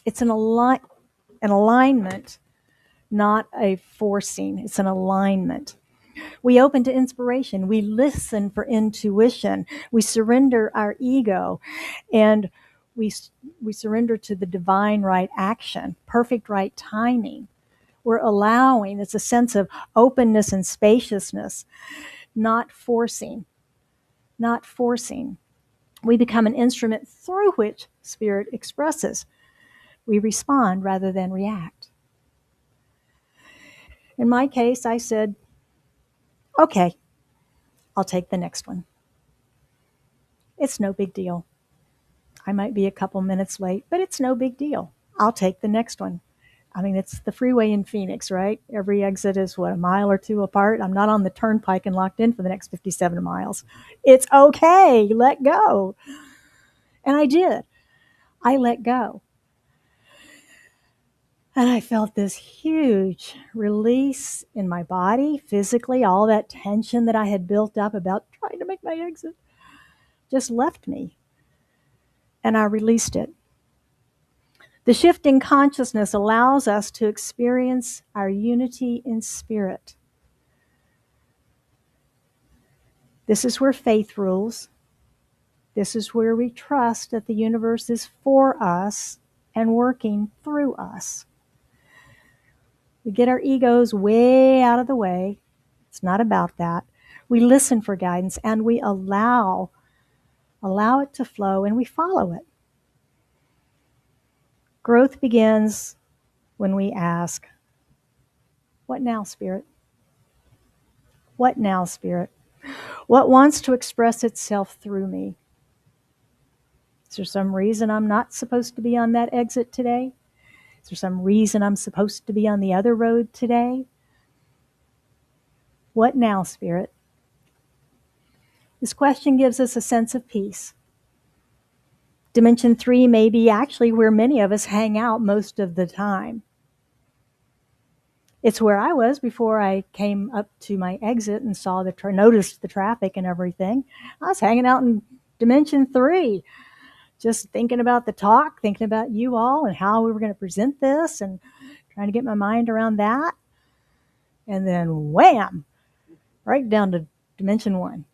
It's an alignment, not a forcing. It's an alignment. We open to inspiration. We listen for intuition. We surrender our ego, and we surrender to the divine right action, perfect right timing. We're allowing. It's a sense of openness and spaciousness, not forcing. Not forcing. We become an instrument through which spirit expresses. We respond rather than react. In my case, I said, okay, I'll take the next one. It's no big deal. I might be a couple minutes late, but it's no big deal. I'll take the next one. I mean, it's the freeway in Phoenix, right? Every exit is, a mile or two apart? I'm not on the turnpike and locked in for the next 57 miles. It's okay. Let go. And I did. I let go. And I felt this huge release in my body, physically. All that tension that I had built up about trying to make my exit just left me. And I released it. The shift in consciousness allows us to experience our unity in spirit. This is where faith rules. This is where we trust that the universe is for us and working through us. We get our egos way out of the way. It's not about that. We listen for guidance and we allow it to flow, and we follow it. Growth begins when we ask, what now, Spirit? What now, Spirit? What wants to express itself through me? Is there some reason I'm not supposed to be on that exit today? Is there some reason I'm supposed to be on the other road today? What now, Spirit? This question gives us a sense of peace. Dimension 3 may be actually where many of us hang out most of the time. It's where I was before I came up to my exit and saw noticed the traffic and everything. I was hanging out in Dimension 3, just thinking about the talk, thinking about you all and how we were going to present this and trying to get my mind around that. And then wham, right down to Dimension 1.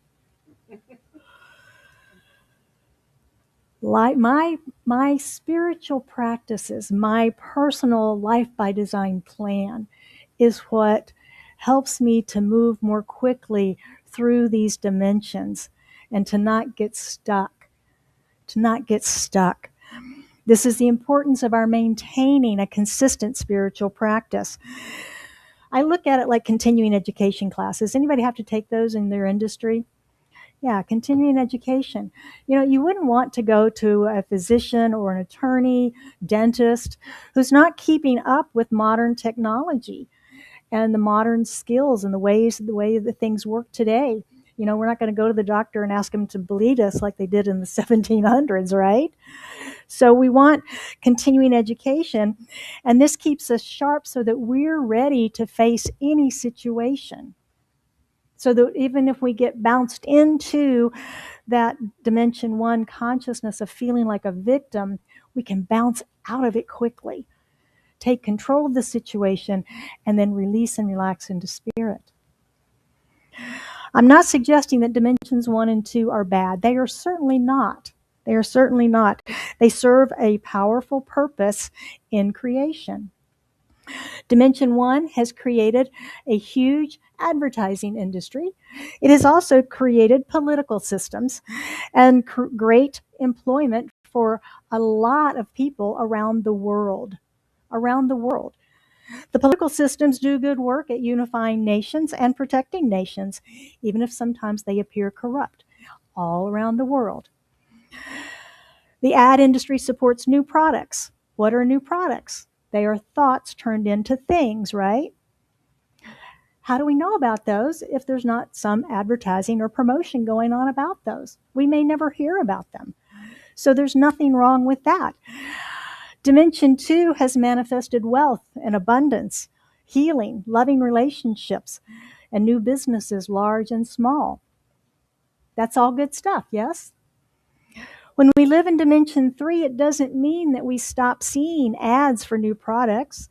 Like my spiritual practices, my personal life by design plan is what helps me to move more quickly through these dimensions and to not get stuck. This is the importance of our maintaining a consistent spiritual practice. I look at it like continuing education classes. Anybody have to take those in their industry? Yeah, continuing education. You know, you wouldn't want to go to a physician or an attorney, dentist, who's not keeping up with modern technology and the modern skills and the way that things work today. You know, we're not going to go to the doctor and ask them to bleed us like they did in the 1700s, right? So we want continuing education, and this keeps us sharp so that we're ready to face any situation. So that even if we get bounced into that dimension one consciousness of feeling like a victim, we can bounce out of it quickly, take control of the situation, and then release and relax into spirit. I'm not suggesting that dimensions 1 and 2 are bad. They are certainly not. They are certainly not. They serve a powerful purpose in creation. Dimension 1 has created a huge advertising industry. It has also created political systems and great employment for a lot of people around the world. Around the world. The political systems do good work at unifying nations and protecting nations, even if sometimes they appear corrupt, all around the world. The ad industry supports new products. What are new products? They are thoughts turned into things, right? How do we know about those if there's not some advertising or promotion going on about those? We may never hear about them. So there's nothing wrong with that. Dimension 2 has manifested wealth and abundance, healing, loving relationships, and new businesses, large and small. That's all good stuff, yes? When we live in Dimension 3, it doesn't mean that we stop seeing ads for new products.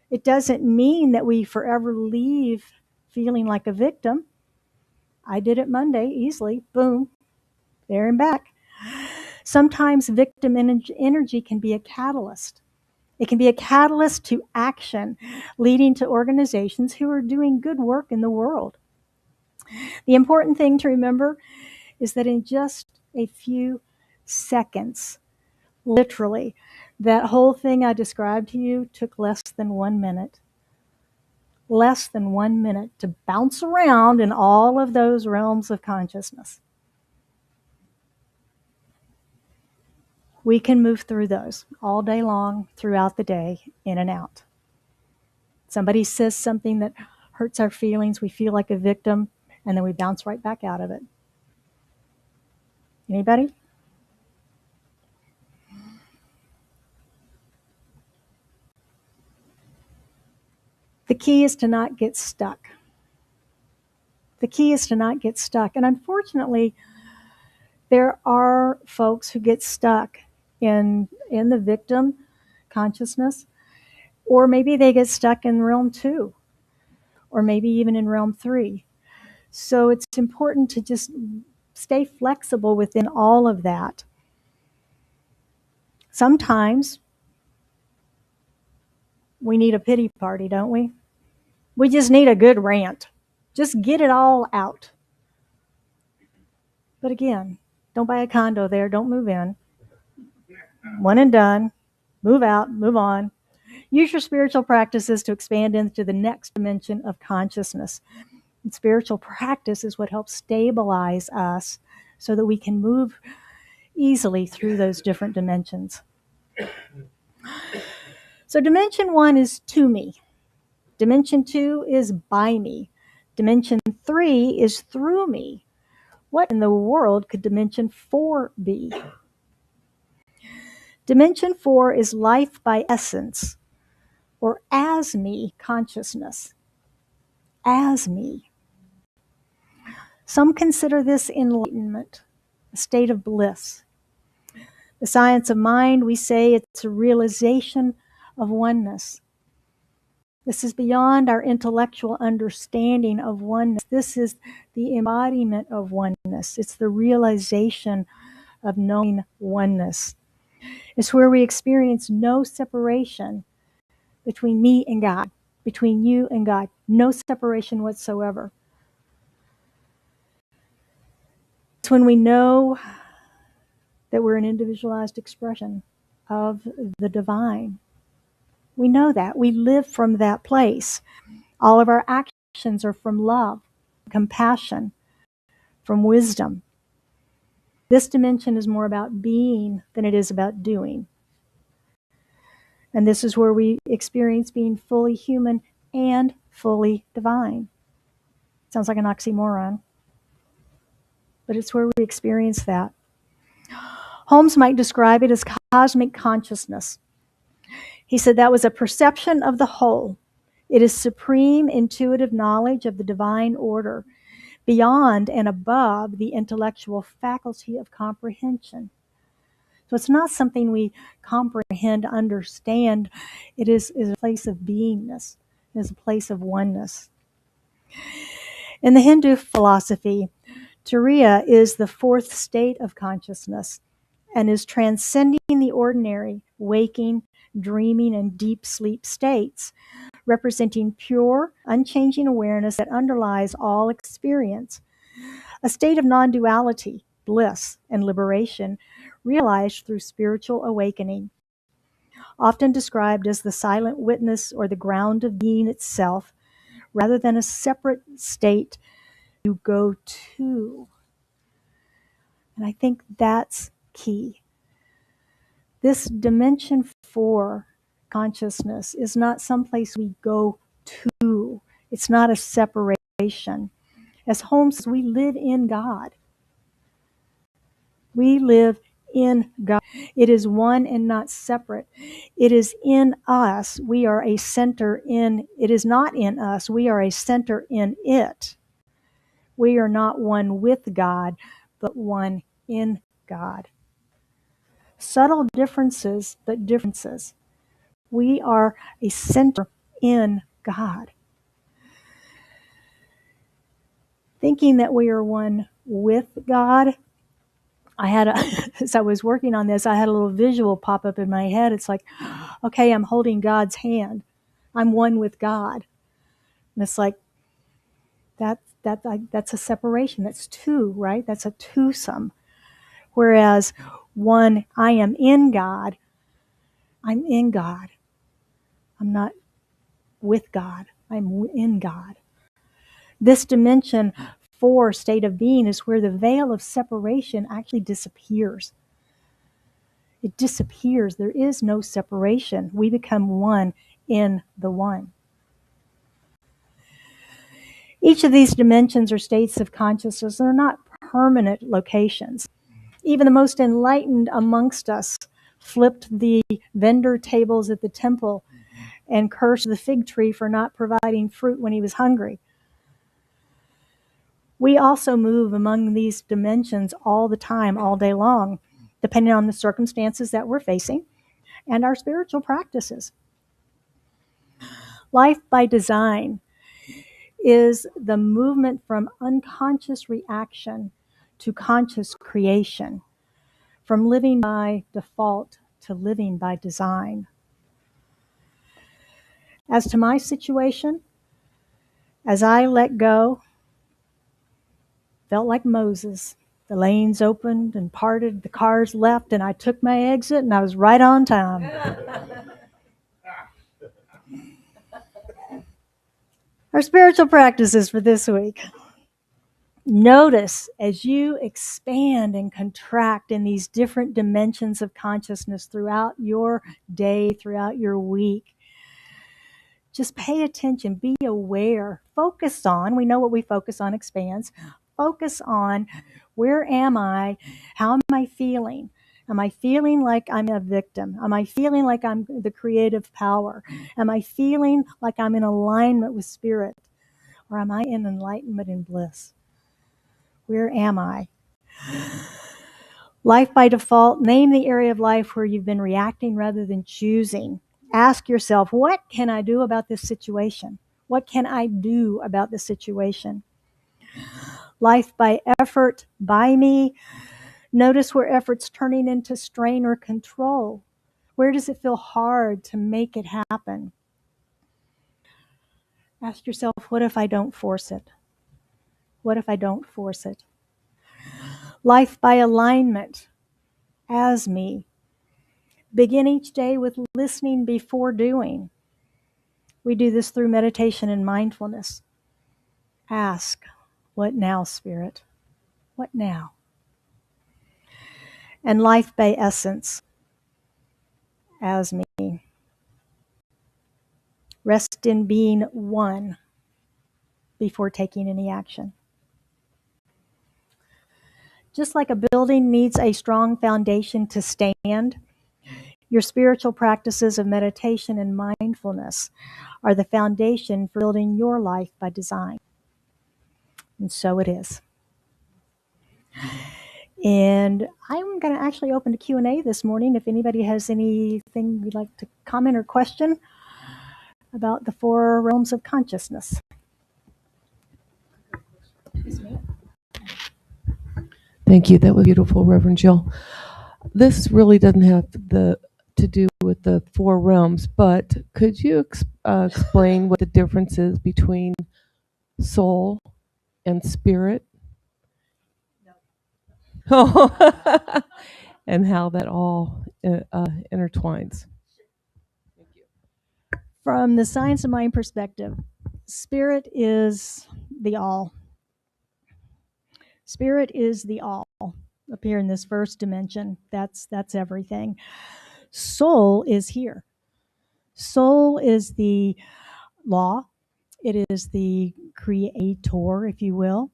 It doesn't mean that we forever leave feeling like a victim. I did it Monday, easily, boom, there and back. Sometimes victim energy can be a catalyst. It can be a catalyst to action, leading to organizations who are doing good work in the world. The important thing to remember is that in just a few seconds, literally, that whole thing I described to you took less than 1 minute. Less than 1 minute to bounce around in all of those realms of consciousness. We can move through those all day long, throughout the day, in and out. Somebody says something that hurts our feelings, we feel like a victim, and then we bounce right back out of it. Anybody? The key is to not get stuck. The key is to not get stuck. And unfortunately, there are folks who get stuck in the victim consciousness, or maybe they get stuck in realm 2, or maybe even in realm 3. So it's important to just stay flexible within all of that. Sometimes we need a pity party, don't we? We just need a good rant. Just get it all out. But again, don't buy a condo there. Don't move in. One and done. Move out. Move on. Use your spiritual practices to expand into the next dimension of consciousness. And spiritual practice is what helps stabilize us so that we can move easily through those different dimensions. So dimension 1 is to me. Dimension 2 is by me. Dimension 3 is through me. What in the world could dimension 4 be? Dimension 4 is life by essence, or as me consciousness. As me. Some consider this enlightenment, a state of bliss. The science of mind, we say it's a realization of oneness. This is beyond our intellectual understanding of oneness. This is the embodiment of oneness. It's the realization of knowing oneness. It's where we experience no separation between me and God, between you and God. No separation whatsoever. It's when we know that we're an individualized expression of the divine. We know that. We live from that place. All of our actions are from love, compassion, from wisdom. This dimension is more about being than it is about doing. And this is where we experience being fully human and fully divine. Sounds like an oxymoron, but it's where we experience that. Holmes might describe it as cosmic consciousness. He said that was a perception of the whole. It is supreme intuitive knowledge of the divine order, beyond and above the intellectual faculty of comprehension. So it's not something we comprehend, understand. It is a place of beingness. It is a place of oneness. In the Hindu philosophy, Turiya is the fourth state of consciousness and is transcending the ordinary, waking, dreaming, and deep sleep states, representing pure, unchanging awareness that underlies all experience, a state of non-duality, bliss, and liberation realized through spiritual awakening. Often described as the silent witness or the ground of being itself, rather than a separate state you go to. And I think that's key. This dimension 4 consciousness is not someplace we go to. It's not a separation. As Holmes says, we live in God. We live in God. It is one and not separate. It is in us. We are a center in, it is not in us. We are a center in it. We are not one with God, but one in God. Subtle differences, but differences. We are a center in God. Thinking that we are one with God, as I was working on this, I had a little visual pop up in my head. It's like, okay, I'm holding God's hand. I'm one with God. And it's like, that's a separation. That's two, right? That's a twosome. Whereas one, I am in God. I'm in God. I'm not with God. I'm in God. This dimension 4 state of being is where the veil of separation actually disappears. It disappears. There is no separation. We become one in the one. Each of these dimensions or states of consciousness are not permanent locations. Even the most enlightened amongst us flipped the vendor tables at the temple and cursed the fig tree for not providing fruit when he was hungry. We also move among these dimensions all the time, all day long, depending on the circumstances that we're facing and our spiritual practices. Life by design is the movement from unconscious reaction to conscious creation, from living by default to living by design. As to my situation, as I let go, felt like Moses. The lanes opened and parted, the cars left, and I took my exit, and I was right on time. Our spiritual practices for this week. Notice as you expand and contract in these different dimensions of consciousness throughout your day, throughout your week. Just pay attention, be aware, focus on, we know what we focus on expands, focus on where am I, how am I feeling? Am I feeling like I'm a victim? Am I feeling like I'm the creative power? Am I feeling like I'm in alignment with spirit? Or am I in enlightenment and bliss? Where am I? Life by default, name the area of life where you've been reacting rather than choosing. Ask yourself, what can I do about this situation? What can I do about this situation? Life by effort, by me. Notice where effort's turning into strain or control. Where does it feel hard to make it happen? Ask yourself, what if I don't force it? What if I don't force it? Life by alignment, as me. Begin each day with listening before doing. We do this through meditation and mindfulness. Ask, what now, Spirit? What now? And life by essence, as me. Rest in being one before taking any action. Just like a building needs a strong foundation to stand, your spiritual practices of meditation and mindfulness are the foundation for building your life by design. And so it is. And I'm going to actually open to Q&A this morning. If anybody has anything you'd like to comment or question about the 4 realms of consciousness. Thank you. That was beautiful, Reverend Jill. This really doesn't have to do with the 4 realms, but could you explain what the difference is between soul and spirit? No. And how that all intertwines? Thank you. From the science of mind perspective, spirit is the all. Spirit is the all up here in this first dimension. That's everything. Soul is here. Soul is the law. It is the creator, if you will.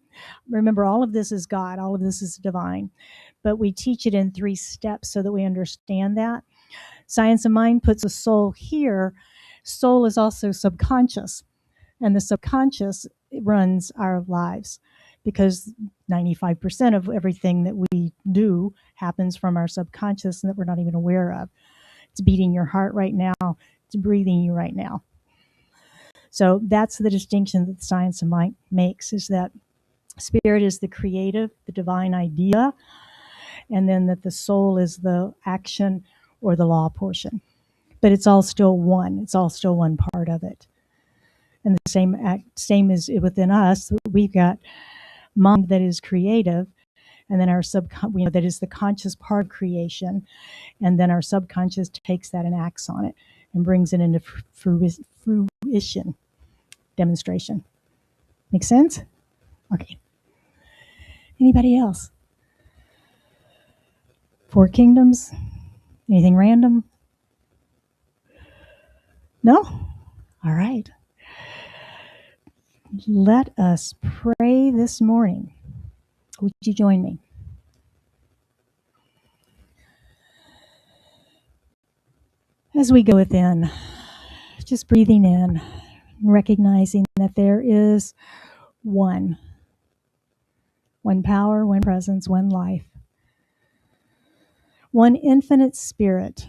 Remember, all of this is God. All of this is divine. But we teach it in 3 steps so that we understand that. Science of Mind puts the soul here. Soul is also subconscious. And the subconscious runs our lives because 95% of everything that we do happens from our subconscious and that we're not even aware of. It's beating your heart right now. It's breathing you right now. So that's the distinction that the science of mind makes, is that spirit is the creative, the divine idea, and then that the soul is the action or the law portion. But it's all still one. It's all still one part of it. And the same is within us. We've got mind that is creative, and then our that is the conscious part of creation, and then our subconscious takes that and acts on it and brings it into fruition, demonstration. Make sense? Okay. Anybody else? 4 kingdoms? Anything random? No? All right. Let us pray this morning. Would you join me? As we go within, just breathing in, recognizing that there is one power, one presence, one life, one infinite spirit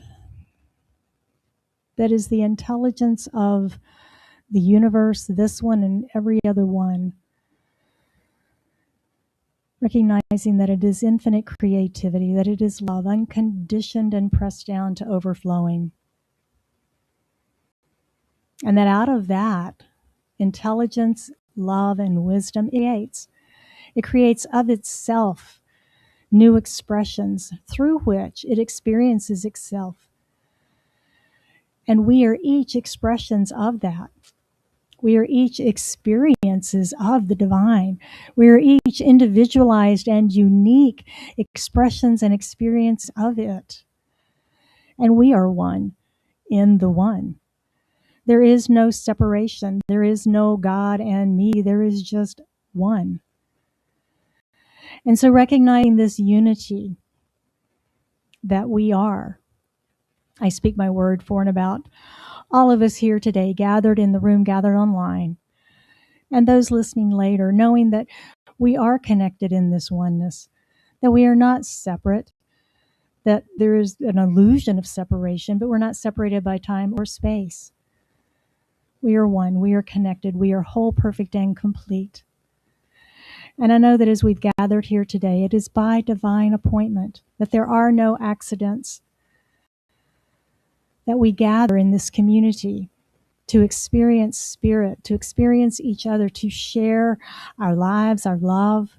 that is the intelligence of the universe, this one and every other one. Recognizing that it is infinite creativity, that it is love, unconditioned and pressed down to overflowing. And that out of that, intelligence, love, and wisdom it creates of itself new expressions through which it experiences itself. And we are each expressions of that. We are each experiences of the divine. We are each individualized and unique expressions and experience of it. And we are one in the one. There is no separation. There is no God and me. There is just one. And so recognizing this unity that we are, I speak my word for and about all of us here today, gathered in the room, gathered online, and those listening later, knowing that we are connected in this oneness, that we are not separate, that there is an illusion of separation, but we're not separated by time or space. We are one, we are connected, we are whole, perfect, and complete. And I know that as we've gathered here today, it is by divine appointment, that there are no accidents, that we gather in this community to experience spirit, to experience each other, to share our lives, our love,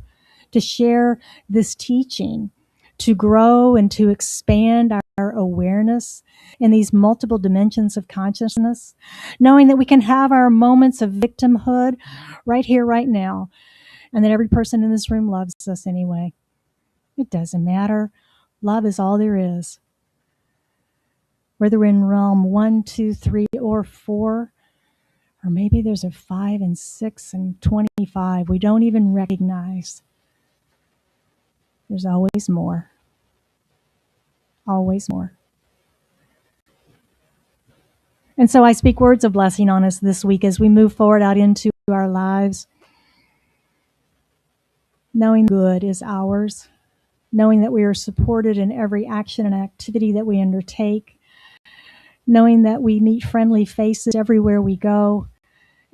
to share this teaching, to grow and to expand our our awareness in these multiple dimensions of consciousness, knowing that we can have our moments of victimhood right here, right now, and that every person in this room loves us anyway. It doesn't matter. Love is all there is. Whether we're in realm 1, 2, 3, or 4, or maybe there's a 5 and 6 and 25 we don't even recognize. There's always more. Always more. And so I speak words of blessing on us this week as we move forward out into our lives, knowing good is ours, knowing that we are supported in every action and activity that we undertake, knowing that we meet friendly faces everywhere we go,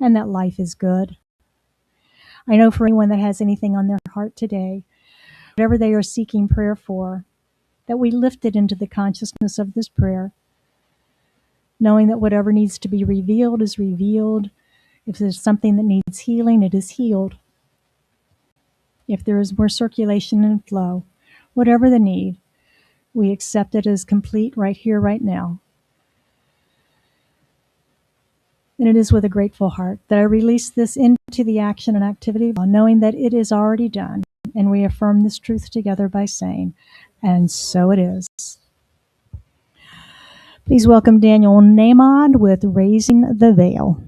and that life is good. I know for anyone that has anything on their heart today, whatever they are seeking prayer for, that we lift it into the consciousness of this prayer, knowing that whatever needs to be revealed is revealed. If there's something that needs healing, it is healed. If there is more circulation and flow, whatever the need, we accept it as complete right here, right now. And it is with a grateful heart that I release this into the action and activity, knowing that it is already done. And we affirm this truth together by saying, and so it is. Please welcome Daniel Namod with Raising the Veil.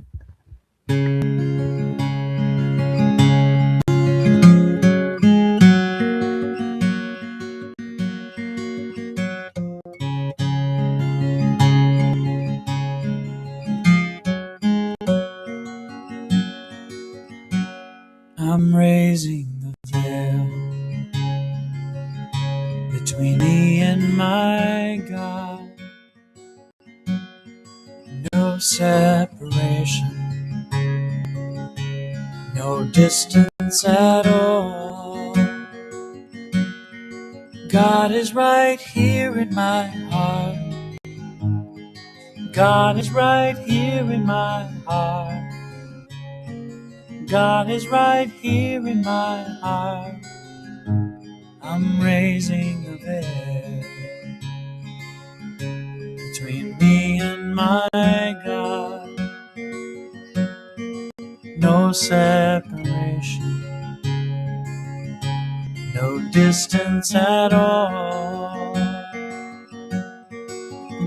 I'm raising the veil between me and my God. No separation, no distance at all. God is right here in my heart. God is right here in my heart. God is right here in my heart. I'm raising a veil between me and my God. No separation, no distance at all.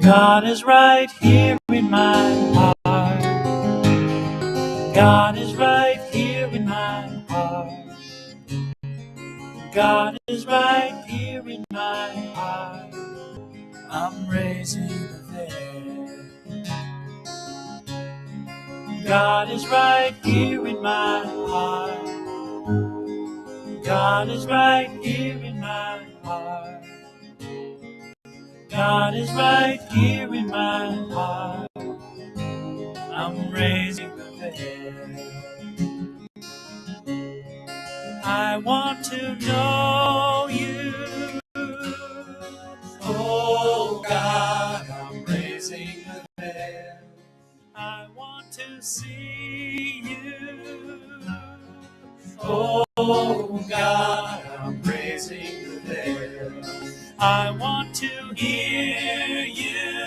God is right here in my heart. God is right here in my heart. God is right here in my heart. I'm raising the veil. God is right here in my heart. God is right here in my heart. God is right here in my heart. I'm raising the veil. I want to know you. Oh God, I'm raising the veil. I want to see you. Oh God, I'm raising the veil. I want to hear you.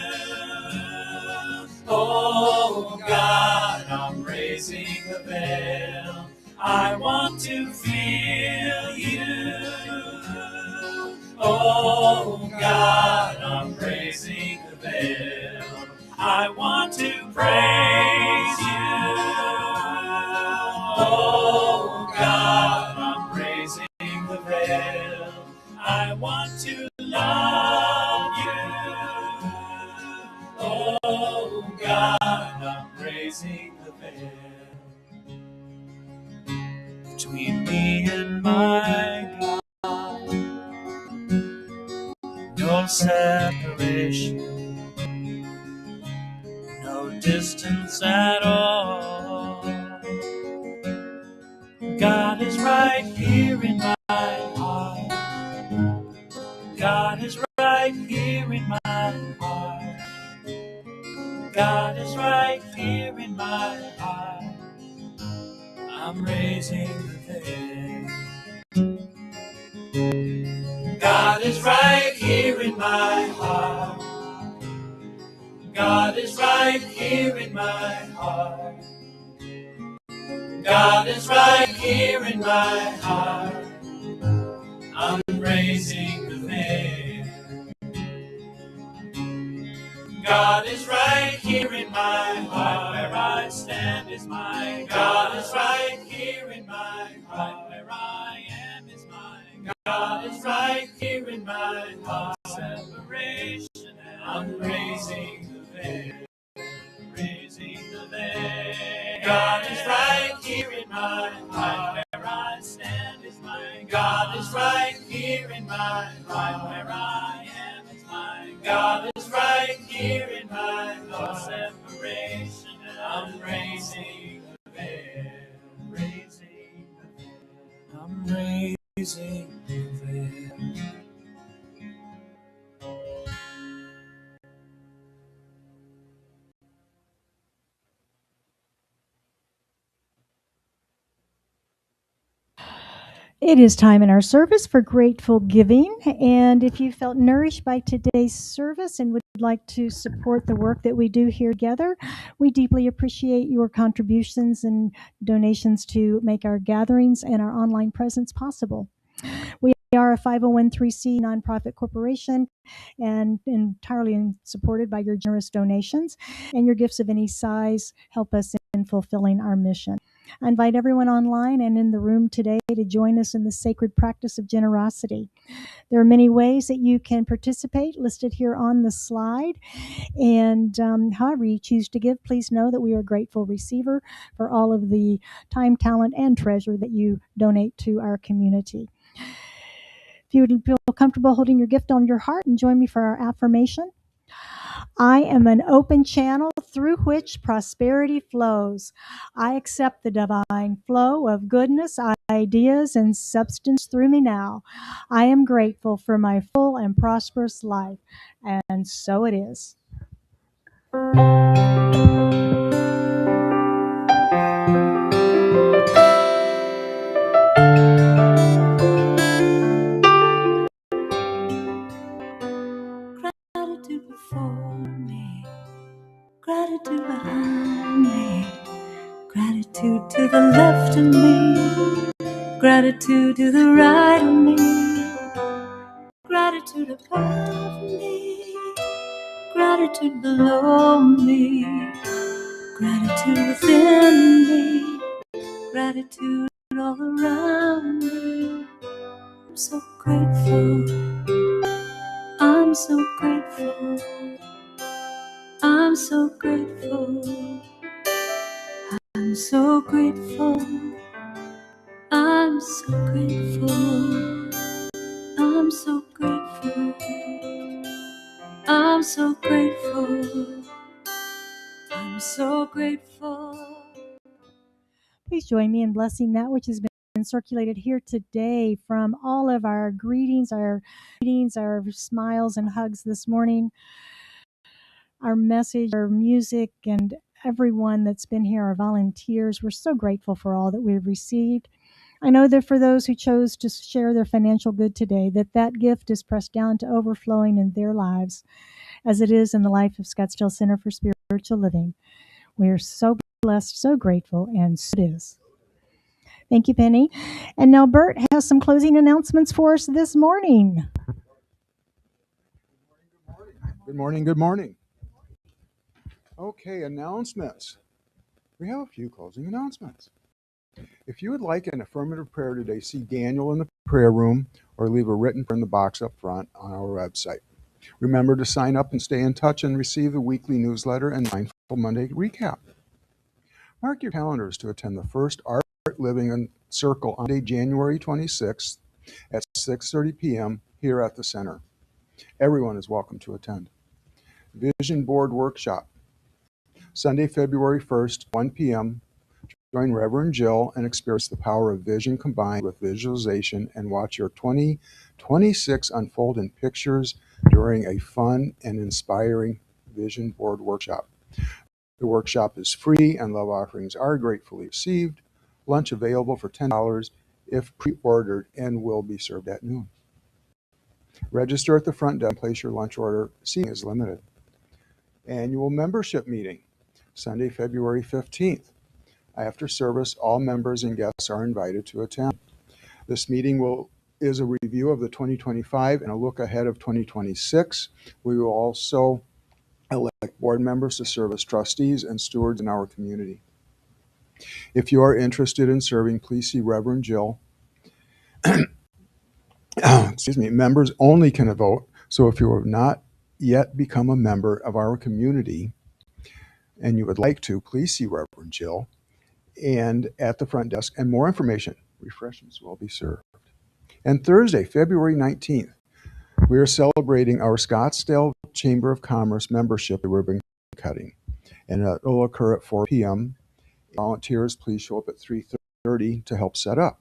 Oh God, I'm raising the veil. I want to feel you. Oh God, I'm raising the veil. I want to praise you. Oh God, I'm raising the veil. I want to love you. Oh God, I'm raising the veil between me and my God. No separation, no distance at all. God is right here in my heart. God is right here in my heart. God is right here in my heart. I'm raising the veil. God is right here in my heart. God is right here in my heart. God is right here in my heart. I'm raising the veil. God is right here in my heart. Where I stand is mine. God is right here in my heart. Where I am is mine. God is right here in my heart. Separation, and I'm raising the veil. Raising the veil. God is right here in my heart. Where I stand is mine. God is right here in my heart. Where I am is mine. God is right here in my heart. Separation, and I'm raising the veil. Raising the veil. I'm raising the veil. It is time in our service for grateful giving. And if you felt nourished by today's service and would like to support the work that we do here together, we deeply appreciate your contributions and donations to make our gatherings and our online presence possible. We are a 501(c) nonprofit corporation and entirely supported by your generous donations, and your gifts of any size help us in fulfilling our mission. I invite everyone online and in the room today to join us in the sacred practice of generosity. There are many ways that you can participate listed here on the slide. And however you choose to give, please know that we are a grateful receiver for all of the time, talent, and treasure that you donate to our community. If you would feel comfortable holding your gift on your heart and join me for our affirmation. I am an open channel through which prosperity flows. I accept the divine flow of goodness, ideas, and substance through me now. I am grateful for my full and prosperous life. And so it is. Gratitude before me, gratitude behind me, gratitude to the left of me, gratitude to the right of me, gratitude above me, gratitude below me, gratitude within me, gratitude all around me. I'm so grateful, I'm so grateful, I'm so grateful, I'm so grateful, I'm so grateful, I'm so grateful, I'm so grateful, I'm so grateful. Please join me in blessing that which has been circulated here today from all of our greetings, our smiles and hugs this morning, our message, our music, and everyone that's been here, our volunteers. We're so grateful for all that we've received. I know that for those who chose to share their financial good today, that gift is pressed down to overflowing in their lives, as it is in the life of Scottsdale Center for Spiritual Living. We are so blessed, so grateful, and so it is. Thank you, Penny. And now Bert has some closing announcements for us this morning. Good morning, good morning. Okay, announcements. We have a few closing announcements. If you would like an affirmative prayer today, see Daniel in the prayer room or leave a written prayer in the box up front on our website. Remember to sign up and stay in touch and receive the weekly newsletter and Mindful Monday recap. Mark your calendars to attend the first Art Living Circle on Monday, January 26th at 6:30 p.m. here at the center. Everyone is welcome to attend. Vision Board Workshop, Sunday, February 1st, 1 p.m. Join Reverend Jill and experience the power of vision combined with visualization and watch your 2026 unfold in pictures during a fun and inspiring vision board workshop. The workshop is free and love offerings are gratefully received. Lunch available for $10 if pre-ordered and will be served at noon. Register at the front desk and place your lunch order. Seating is limited. Annual membership meeting, Sunday, February 15th. After service, all members and guests are invited to attend. This meeting is a review of the 2025 and a look ahead of 2026. We will also elect board members to serve as trustees and stewards in our community. If you are interested in serving, please see Reverend Jill. Excuse me, members only can vote. So if you have not yet become a member of our community and you would like to, please see Reverend Jill and at the front desk, and more information. Refreshments will be served. And Thursday, February 19th, we are celebrating our Scottsdale Chamber of Commerce membership ribbon cutting, and it will occur at 4 p.m. Volunteers, please show up at 3:30 to help set up.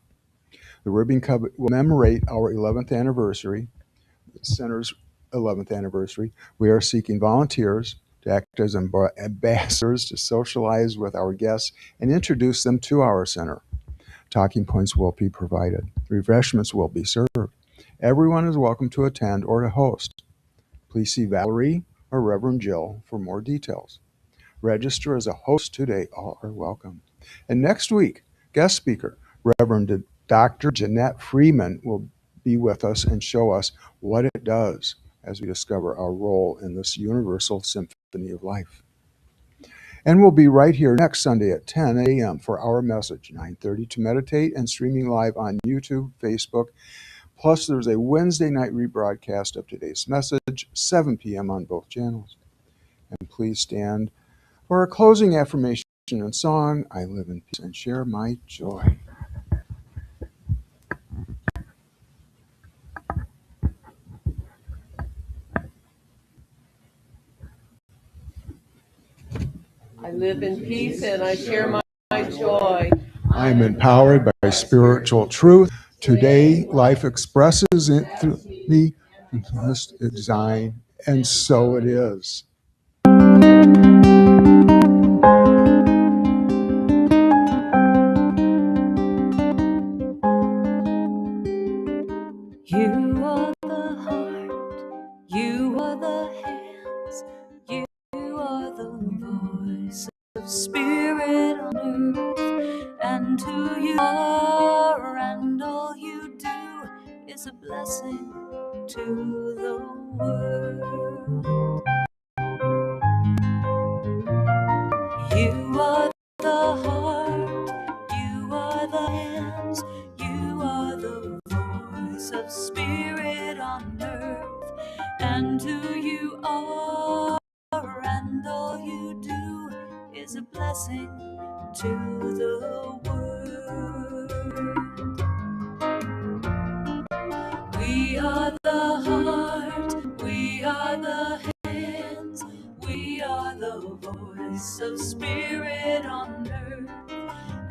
The ribbon cut will commemorate our 11th anniversary, the center's 11th anniversary. We are seeking volunteers to act as ambassadors to socialize with our guests and introduce them to our center. Talking points will be provided. Refreshments will be served. Everyone is welcome to attend or to host. Please see Valerie or Reverend Jill for more details. Register as a host today. All are welcome. And next week, guest speaker, Reverend Dr. Jeanette Freeman will be with us and show us what it does as we discover our role in this universal symphony of life. And we'll be right here next Sunday at 10 a.m. for our message, 9:30 to meditate, and streaming live on YouTube, Facebook. Plus, there's a Wednesday night rebroadcast of today's message, 7 p.m. on both channels. And please stand for our closing affirmation and song, I live in peace and share my joy. I live in peace and I share my joy. I am empowered by spiritual truth. Today, life expresses it through me, design, and so it is. You are the heart, you are the hands, you are the voice of spirit on earth, and who you are and all you do is a blessing to the world. You are the heart, you are the hands, you are the voice of spirit on earth, and who you are and all you do is a blessing to the world. We are the heart, we are the hands, we are the voice of spirit on earth,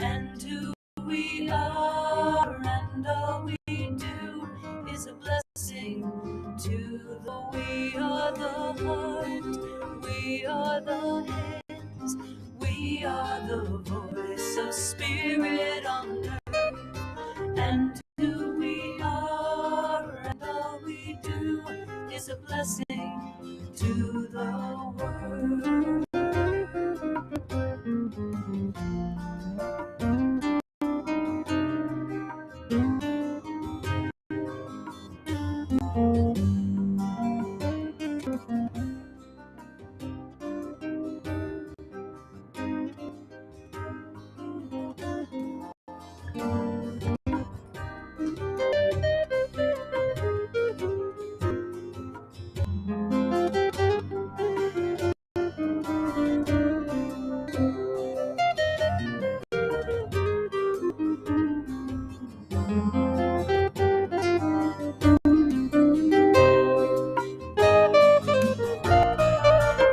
and who we are and all we do is a blessing to the. We are the heart, we are the hands, we are the voice of spirit on earth, and who we are and all we do is a blessing to the world.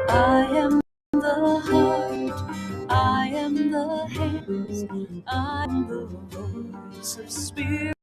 I am the heart, I am the hands, I am the voice of spirit.